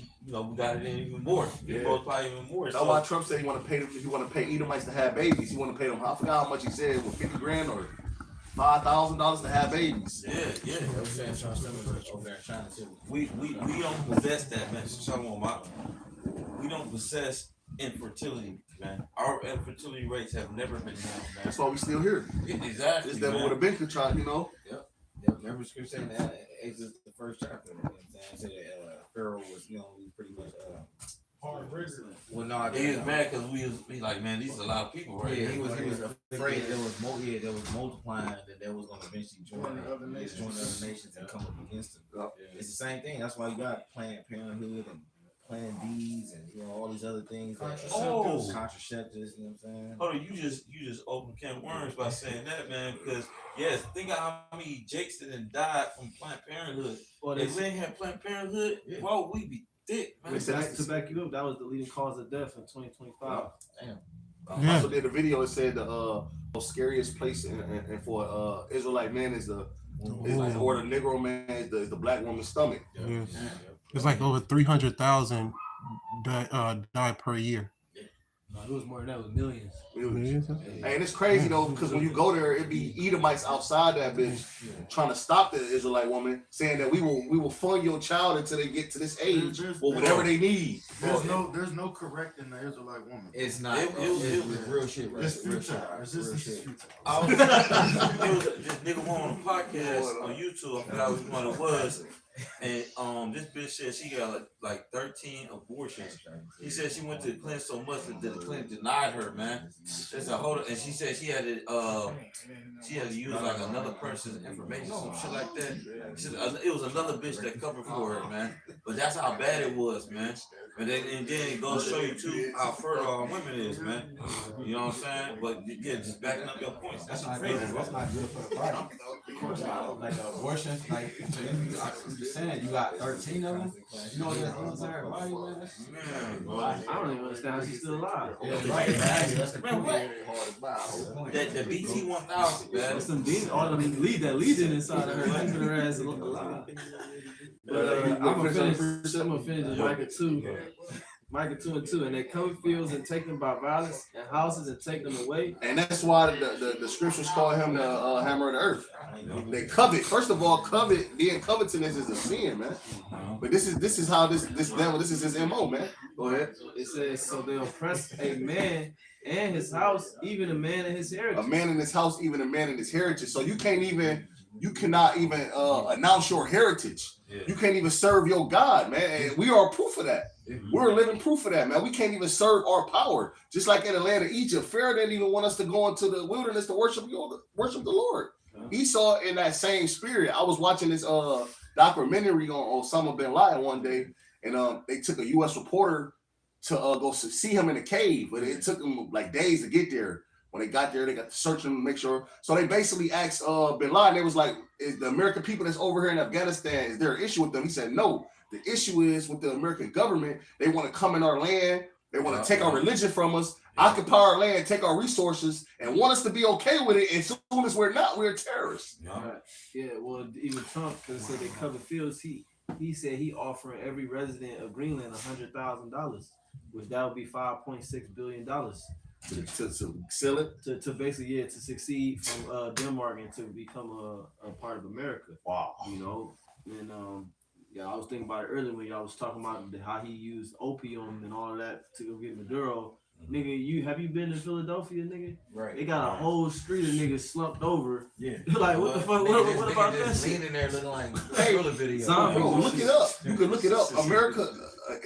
got it in even more. Yeah. We both probably even more. That's why Trump said he want to pay them. He want to pay Edomites to have babies. He want to pay them. I forgot how much he said. Was $50,000 or $5,000 to have babies? Yeah. They were saying over there in China too. We don't possess that, man. We don't possess infertility, man. Our infertility rates have never been down, man. That's why we still here. Exactly. This devil would have been trying, you know. Yeah, remember scripture saying that Exodus the first chapter. You know what I'm saying? Said that Pharaoh was, he pretty much Hard prison. well, no, He was mad because we like, man, these are a lot of people right yeah, here. he was afraid there was multiplying that there was gonna eventually join other nations and come up against him. It's the same thing. That's why you got Planned Parenthood and Plan B's and all these other things. Contraceptives, you know what I'm saying? Hold on, you just opened can of worms by saying that, man. Because yes, think of how many Jakes that done died from Planned Parenthood. Well, If we ain't had Planned Parenthood, whoa, we be thick, man. to back you up, that was the leading cause of death in 2025. Damn. I also did a video. It said the scariest place and for Israelite man is or the Negro man is the black woman's stomach. Yes. It's like over 300,000 die per year. No, it was more than that. It was millions. And it's crazy though, because when you go there, it be Edomites outside that bitch trying to stop the Israelite woman, saying that we will fund your child until they get to this age or whatever they need. There's no correcting the Israelite woman. It's not. It was real shit, right? It's Real futile. shit. Resistance Real is shit. futile. It was this nigga went on a podcast on YouTube. I forgot which one it was. And this bitch said she got like 13 abortions. He said she went to the clinic so much that the clinic denied her, man. That's a whole, and she said she had to use like another person's information, some shit like that. It was another bitch that covered for her, man. But that's how bad it was, man. And then it goes to show you too how fertile our women is, man. You know what I'm saying? But yeah, just backing up your points. That's crazy. That's not good for the body. Of course not. Like abortion, like so you just saying you got 13 of them. You know what that does to her body, man? Man, bro. I don't even understand how she's still alive. Yeah, right. Exactly. That's the Man, point. what? The BT 1000, man. There's some demons, all of them that leading inside of her, keeping her ass alive. But I'm gonna finish with Micah 2. Micah 2 and 2, and they cover fields and take them by violence, and houses and take them away. And that's why the scriptures call him the hammer of the earth. They covet. First of all, being covetousness is a sin, man. But this is how this devil, this is his MO, man. Go ahead. It says, so they oppress a man and his house, even a man and his heritage. A man in his house, even a man in his heritage. So you cannot even announce your heritage. You can't even serve your God, man. And we are proof of that. We're a living proof of that, man. We can't even serve our power. Just like in the land of Egypt, Pharaoh didn't even want us to go into the wilderness to worship the Lord. Esau in that same spirit. I was watching this documentary on Osama bin Laden one day, and they took a U.S. reporter to go see him in a cave, but it took them like days to get there. When they got there, they got to search him to make sure. So they basically asked bin Laden, they was like, is the American people that's over here in Afghanistan, is there an issue with them? He said, no. The issue is with the American government. They want to come in our land. They want to take our religion from us. occupy our land, take our resources, and want us to be okay with it. As soon as we're not, we're terrorists. Right. Yeah, well, even Trump, because it said they cover fields, he said he offering every resident of Greenland $100,000, which that would be $5.6 billion To seal it. to basically to succeed from Denmark and to become a part of America. Wow. You know, and I was thinking about it earlier when y'all was talking about how he used opium and all of that to go get Maduro. Nigga, have you been to Philadelphia, nigga? Right. They got a whole street of niggas slumped over. Yeah. Like, what the fuck? What about that shit? Leaning there looking like Hey, thriller video. zombie. Bro, look it up. You can look it up. America,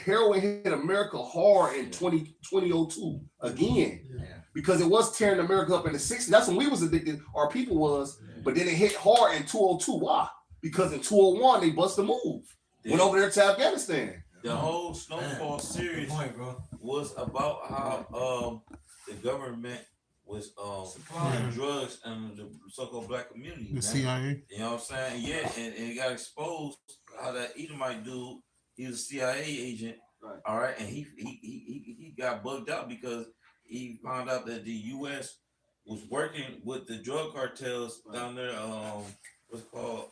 heroin hit America hard in 2002 again. Yeah. Because it was tearing America up in the 60s. That's when we was addicted, our people was, but then it hit hard in 202. Why? Because in 201 they bust a move. Went over there to Afghanistan. The whole Snowfall series Good point, bro. was about how the government was supplying drugs in the so-called black community. The man. CIA. You know what I'm saying? Yeah, and it got exposed how that Edomite dude, he was a CIA agent. Right. All right, and he got bugged out because he found out that the U.S. was working with the drug cartels down there. What's it called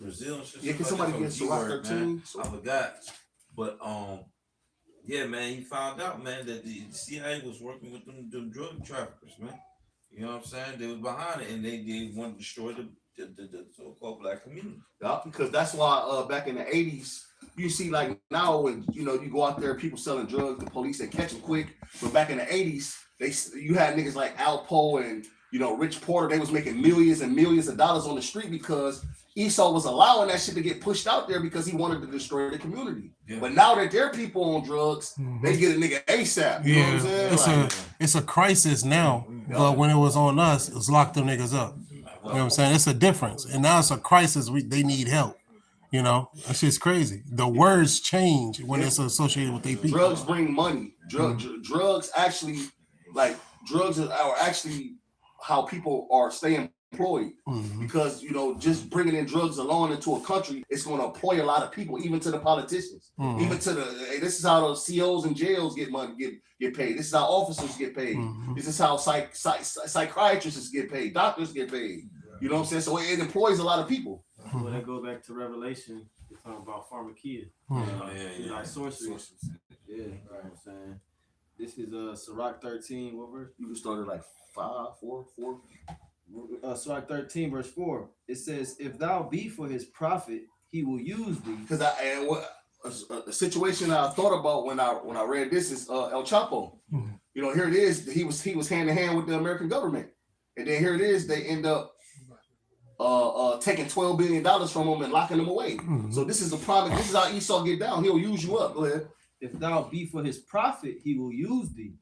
Brazil and shit. Yeah, can something somebody like get that. Surat Man. 13? I forgot. But yeah, man, he found out, man, that the CIA was working with them drug traffickers, man. You know what I'm saying? They was behind it, and they wanted to destroy the so-called black community. Yeah, because that's why back in the 80s, you see like now when you go out there, people selling drugs, the police they catch them quick. But back in the 80s, you had niggas like Alpo and Rich Porter. They was making millions and millions of dollars on the street because Esau was allowing that shit to get pushed out there because he wanted to destroy the community. Yeah. But now that their people on drugs, they get a nigga ASAP. You know what I'm saying? It's a crisis now, but when it was on us, it was lock them niggas up. You know what I'm saying? It's a difference, and now it's a crisis. They need help. That shit's crazy. The words change when it's associated with their people. Drugs bring money. Drugs actually, drugs are actually how people are staying employed. Because just bringing in drugs alone into a country, it's going to employ a lot of people, even to the politicians, even to this is how the COs and jails get money, get paid. This is how officers get paid. This is how psychiatrists get paid, doctors get paid. You know what I'm saying? So it employs a lot of people. When that goes back to Revelation, we're talking about pharmakia, like sorcery. Yeah, you know what I'm saying? This is Sirach 13. What verse? You can start at like 5, 4. Sirach 13, verse 4. It says, "If thou be for his profit, he will use thee." Because a situation I thought about when I read this is El Chapo. Here it is. He was hand in hand with the American government, and then here it is. They end up taking $12 billion from him and locking him away. So this is a problem. This is how Esau get down. He'll use you up. Go ahead. If thou be for his profit, he will use thee.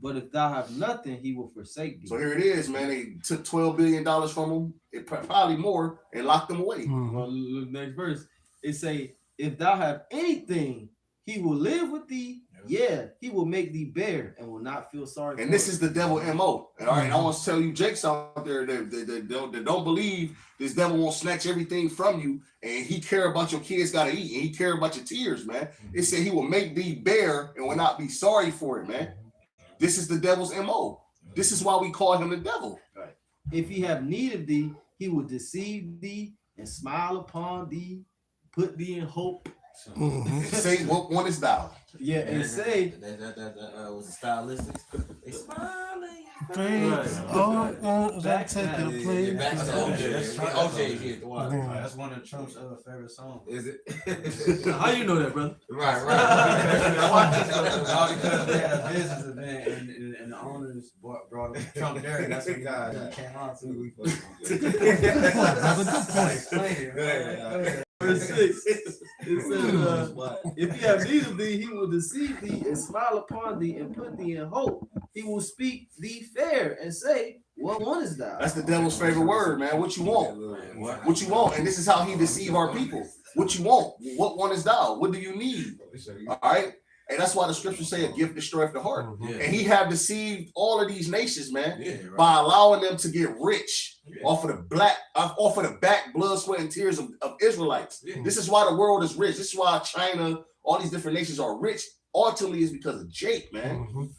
But if thou have nothing, he will forsake thee. So here it is, man. They took $12 billion from him, probably more, and locked him away. Well, look, next verse. It say, if thou have anything, he will live with thee. Yeah, he will make thee bear and will not feel sorry. And this is the devil MO. And all right, I want to tell you, Jakes out there that don't believe this devil won't snatch everything from you, and he care about your kids gotta eat, and he care about your tears, man. It said he will make thee bear and will not be sorry for it, man. This is the devil's MO. This is why we call him the devil. Right. If he have need of thee, he will deceive thee and smile upon thee, put thee in hope. Say, what one is thou? Yeah, and say that was a stylistic. They smiling. Back take to the play. Back to OJ. OJ hit the water. That's one of Trump's favorite songs. Is it? How you know that, brother? Right. Because they had a business event and the owners brought up Trump there. That's what he came on to. Verse 6. It says, if he have need of thee, he will deceive thee and smile upon thee and put thee in hope. He will speak thee fair and say, what one is thou? That's the devil's favorite word, man. What you want? What you want? And this is how he deceive our people. What you want? What one is thou? What do you need? All right. And that's why the scriptures say a gift destroyeth the heart. And he have deceived all of these nations, man, by allowing them to get rich off of the back, blood, sweat, and tears of Israelites. This is why the world is rich. This is why China, all these different nations are rich. Ultimately, is because of Jake, man.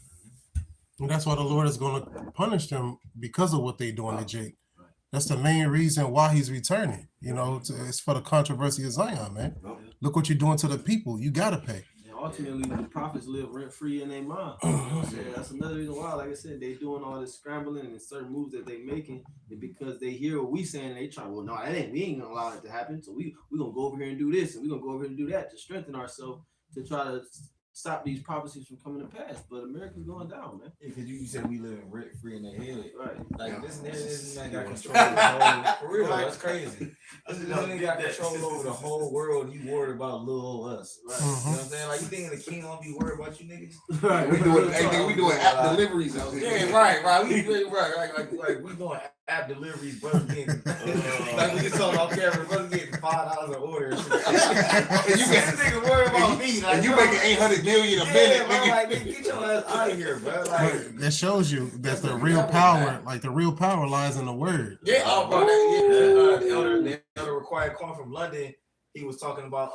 And that's why the Lord is going to punish them because of what they doing to Jake. That's the main reason why he's returning. You know, it's for the controversy of Zion, man. Look what you're doing to the people. You got to pay. And ultimately, the prophets live rent free in their mind. You know what I'm saying? That's another reason why, like I said, they doing all this scrambling and certain moves that they making, and because they hear what we saying, and they try. Well, no, we ain't gonna allow it to happen. So we gonna go over here and do this, and we gonna go over here and do that to strengthen ourselves to try to stop these prophecies from coming to pass. But America's going down, man. Yeah, because you said we living rent free in their head. Right. Like this man got control of the whole for real. That's crazy. This nigga got control over the whole world. And you worried about little old us. Right. You know what I'm saying? Like you thinking the king don't be worried about you niggas? Right. We doing app deliveries out here. Yeah, right. We like we doing app deliveries, brother getting like we just told on camera, brother getting $5 an order. And you get this nigga worried about me. Like, And you making 800 million a minute, bro, nigga. like, get your ass out of here, bro. Like, That shows you that the real power, like the real power, lies in the word. yeah, bro. The elder required call from London. He was talking about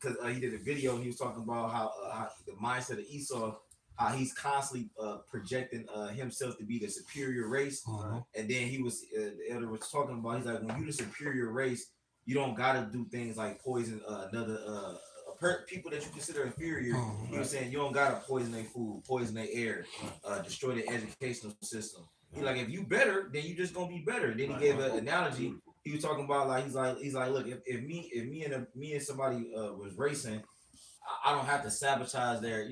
because he did a video. And he was talking about how the mindset of Esau, how he's constantly projecting himself to be the superior race. And then he was the elder was talking about, he's like, when you the superior race, you don't gotta do things like poison another people that you consider inferior. He was saying you don't gotta poison their food, poison their air, destroy their educational system. He's like, if you better, then you just gonna be better. Then he gave an analogy. He was talking about like he's like, look, if me and somebody was racing, I don't have to sabotage their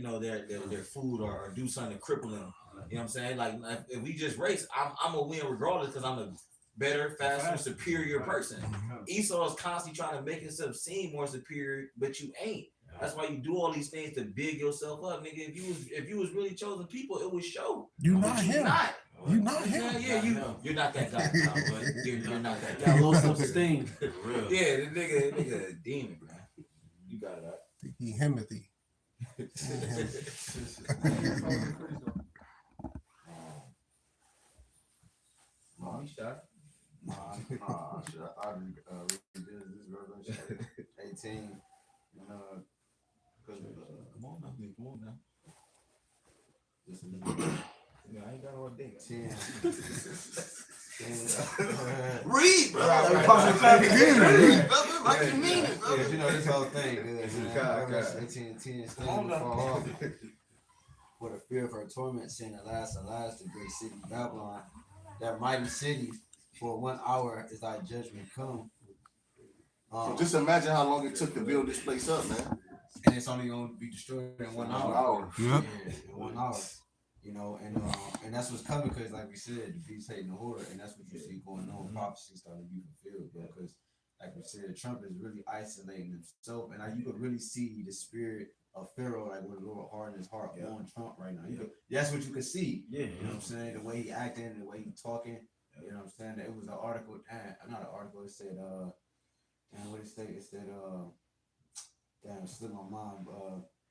food or do something to cripple them. You know what I'm saying? Like if we just race, I'm gonna win regardless because I'm a better, faster, superior person. Esau is constantly trying to make himself seem more superior, but you ain't. That's why you do all these things to big yourself up, nigga. If you was really chosen people, it would show. You not him. Not. You not him. Yeah, you're not that guy. No, you're not that guy. Got low self-esteem. Real. Yeah, the nigga a demon, man. You got it. Right? He Himothy. He shot. Should I read this Revelation 18? Come on now. This is Yeah, I ain't got all day. 10. Read, bro. Like you mean it, bro. You know this whole thing, good, man. Revelation 18:10. Stand before all. For the fear of her torment, saying, alas, the great city Babylon, that mighty city, for 1 hour is thy judgment come. So just imagine how long it took to build this place up, man. And it's only going to be destroyed in 1 hour. Yep. In 1 hour. You know, and that's what's coming because, like we said, the beast hating the order, and that's what you see going on. Prophecy starting to be fulfilled, bro. Because, like we said, Trump is really isolating himself, and you could really see the spirit of Pharaoh, like with the Lord hardened his heart on Trump right now. That's what you could see. Yeah, you know what I'm saying? The way he acting, the way he talking. You know what I'm saying? It was an article, not an article. It said, what did it say? It said, damn, it slipped my mind.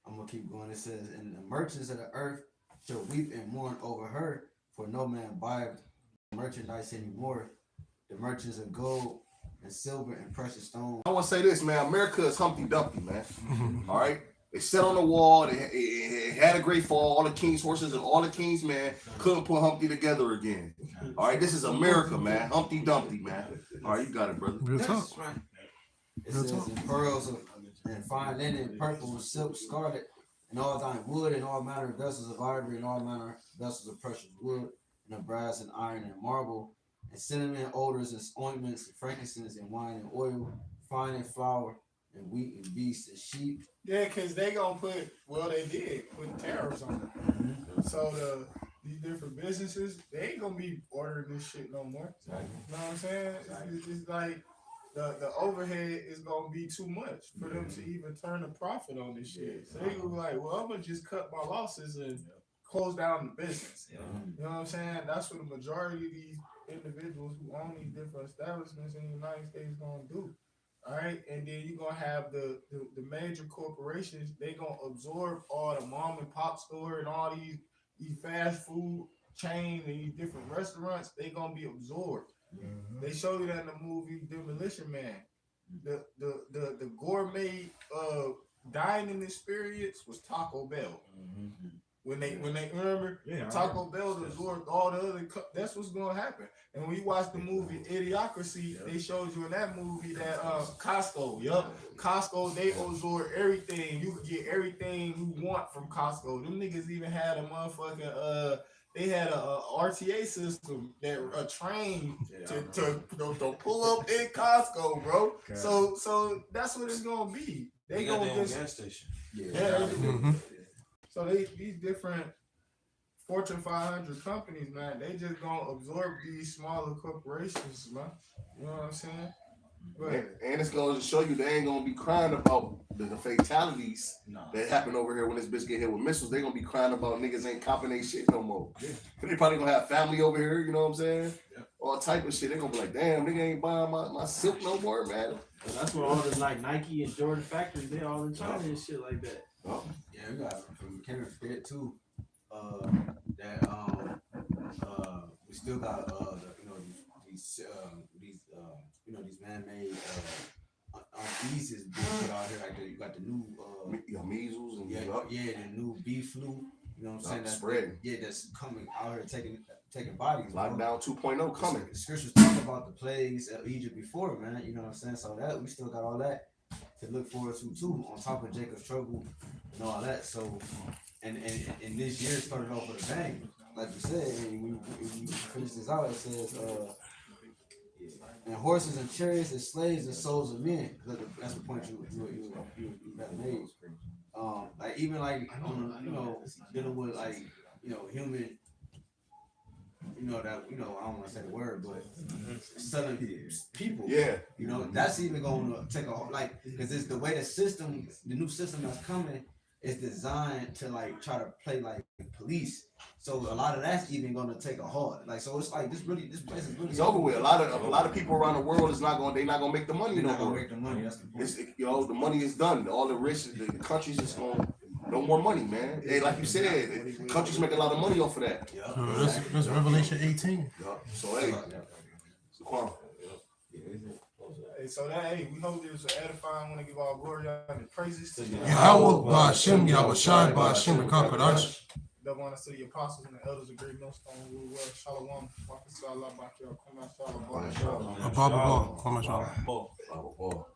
I'm gonna keep going. It says, and the merchants of the earth shall weep and mourn over her, for no man buyeth merchandise anymore. The merchants of gold and silver and precious stones. I want to say this, man. America is Humpty Dumpty, man. All right. They sat on the wall. It had a great fall. All the king's horses and all the king's men couldn't put Humpty together again. All right. This is America, man. Humpty Dumpty, man. All right. You got it, brother. Real talk. It says, in pearls and fine linen, purple and silk, scarlet, and all thine wood, and all manner of vessels of ivory, and all manner of vessels of precious wood, and of brass and iron and marble, and cinnamon, odors, and ointments, and frankincense, and wine and oil, fine and flour, and wheat and beasts and sheep. Yeah, because they gonna put tariffs on it. So these different businesses, they ain't gonna be ordering this shit no more. You know what I'm saying? It's like the overhead is gonna be too much for them to even turn a profit on this shit. So they gonna be like, well, I'm gonna just cut my losses and close down the business. You know what I'm saying? That's what the majority of these individuals who own these different establishments in the United States gonna do. All right, and then you're gonna have the major corporations. They gonna absorb all the mom and pop store and all these fast food chains and these different restaurants. They gonna be absorbed. They show you that in the movie Demolition Man. The gourmet dining experience was Taco Bell. When they remember Yeah, Taco Bell absorbed all the other. That's what's gonna happen. And when you watch the movie Idiocracy, they showed you in that movie that Costco, Costco, they absorb everything. You could get everything you want from Costco. Them niggas even had a motherfucking they had a RTA system that a train to pull up in Costco, bro. So that's what it's gonna be. They got gonna their own just gas station. Mhm. so these different Fortune 500 companies, man, they just gonna absorb these smaller corporations, man. You know what I'm saying? But And it's going to show you they ain't going to be crying about the fatalities No. that happen over here when this bitch get hit with missiles. They going to be crying about niggas ain't copping they shit no more. Yeah. They probably going to have family over here, you know what I'm saying? Yeah. All type of shit. They going to be like, damn, nigga ain't buying my silk no more, man. And that's what all the like Nike and Jordan factories, they all in China and shit like that. Yeah, we got from Kevin Pitt too. We still got these man-made diseases being put out here. Like you got the new Measles and the new bee flu. You know what I'm saying? That's spreading. that's coming out here taking bodies. bro. Lockdown 2.0 coming. The scriptures talk about the plagues of Egypt before, man. You know what I'm saying? So that we still got all that to look forward to too, on top of Jacob's trouble and all that. So, and this year started off with a bang, like you said. And when you finish this out, it says, and horses and chariots and slaves and souls of men. That's the point you got made. Like even like dealing with like human. That I don't want to say the word, but selling people. Yeah. That's even going to take because it's the way the new system that's coming is designed to like try to play like police. So a lot of that's even going to take a halt. Like so, it's like this place is really. It's over with. A lot of people around the world they're not gonna make the money They're no not going more. to make the money. That's the point. The money is done. All the rich, the countries is going. No more money, man. Hey, like you said, countries make a lot of money off of that. Yeah. So that's Revelation 18. Yeah. So hey, Quan. hey, we hope this was edifying. Want to give all glory and praises to you. Yahweh Ba'Shem, Yahweh Shai Ba'Shem, the conquered us. That want to see the apostles and the elders of Great Millstone. Shalom. Shalom. Abba, Kwame Shalom. Paul.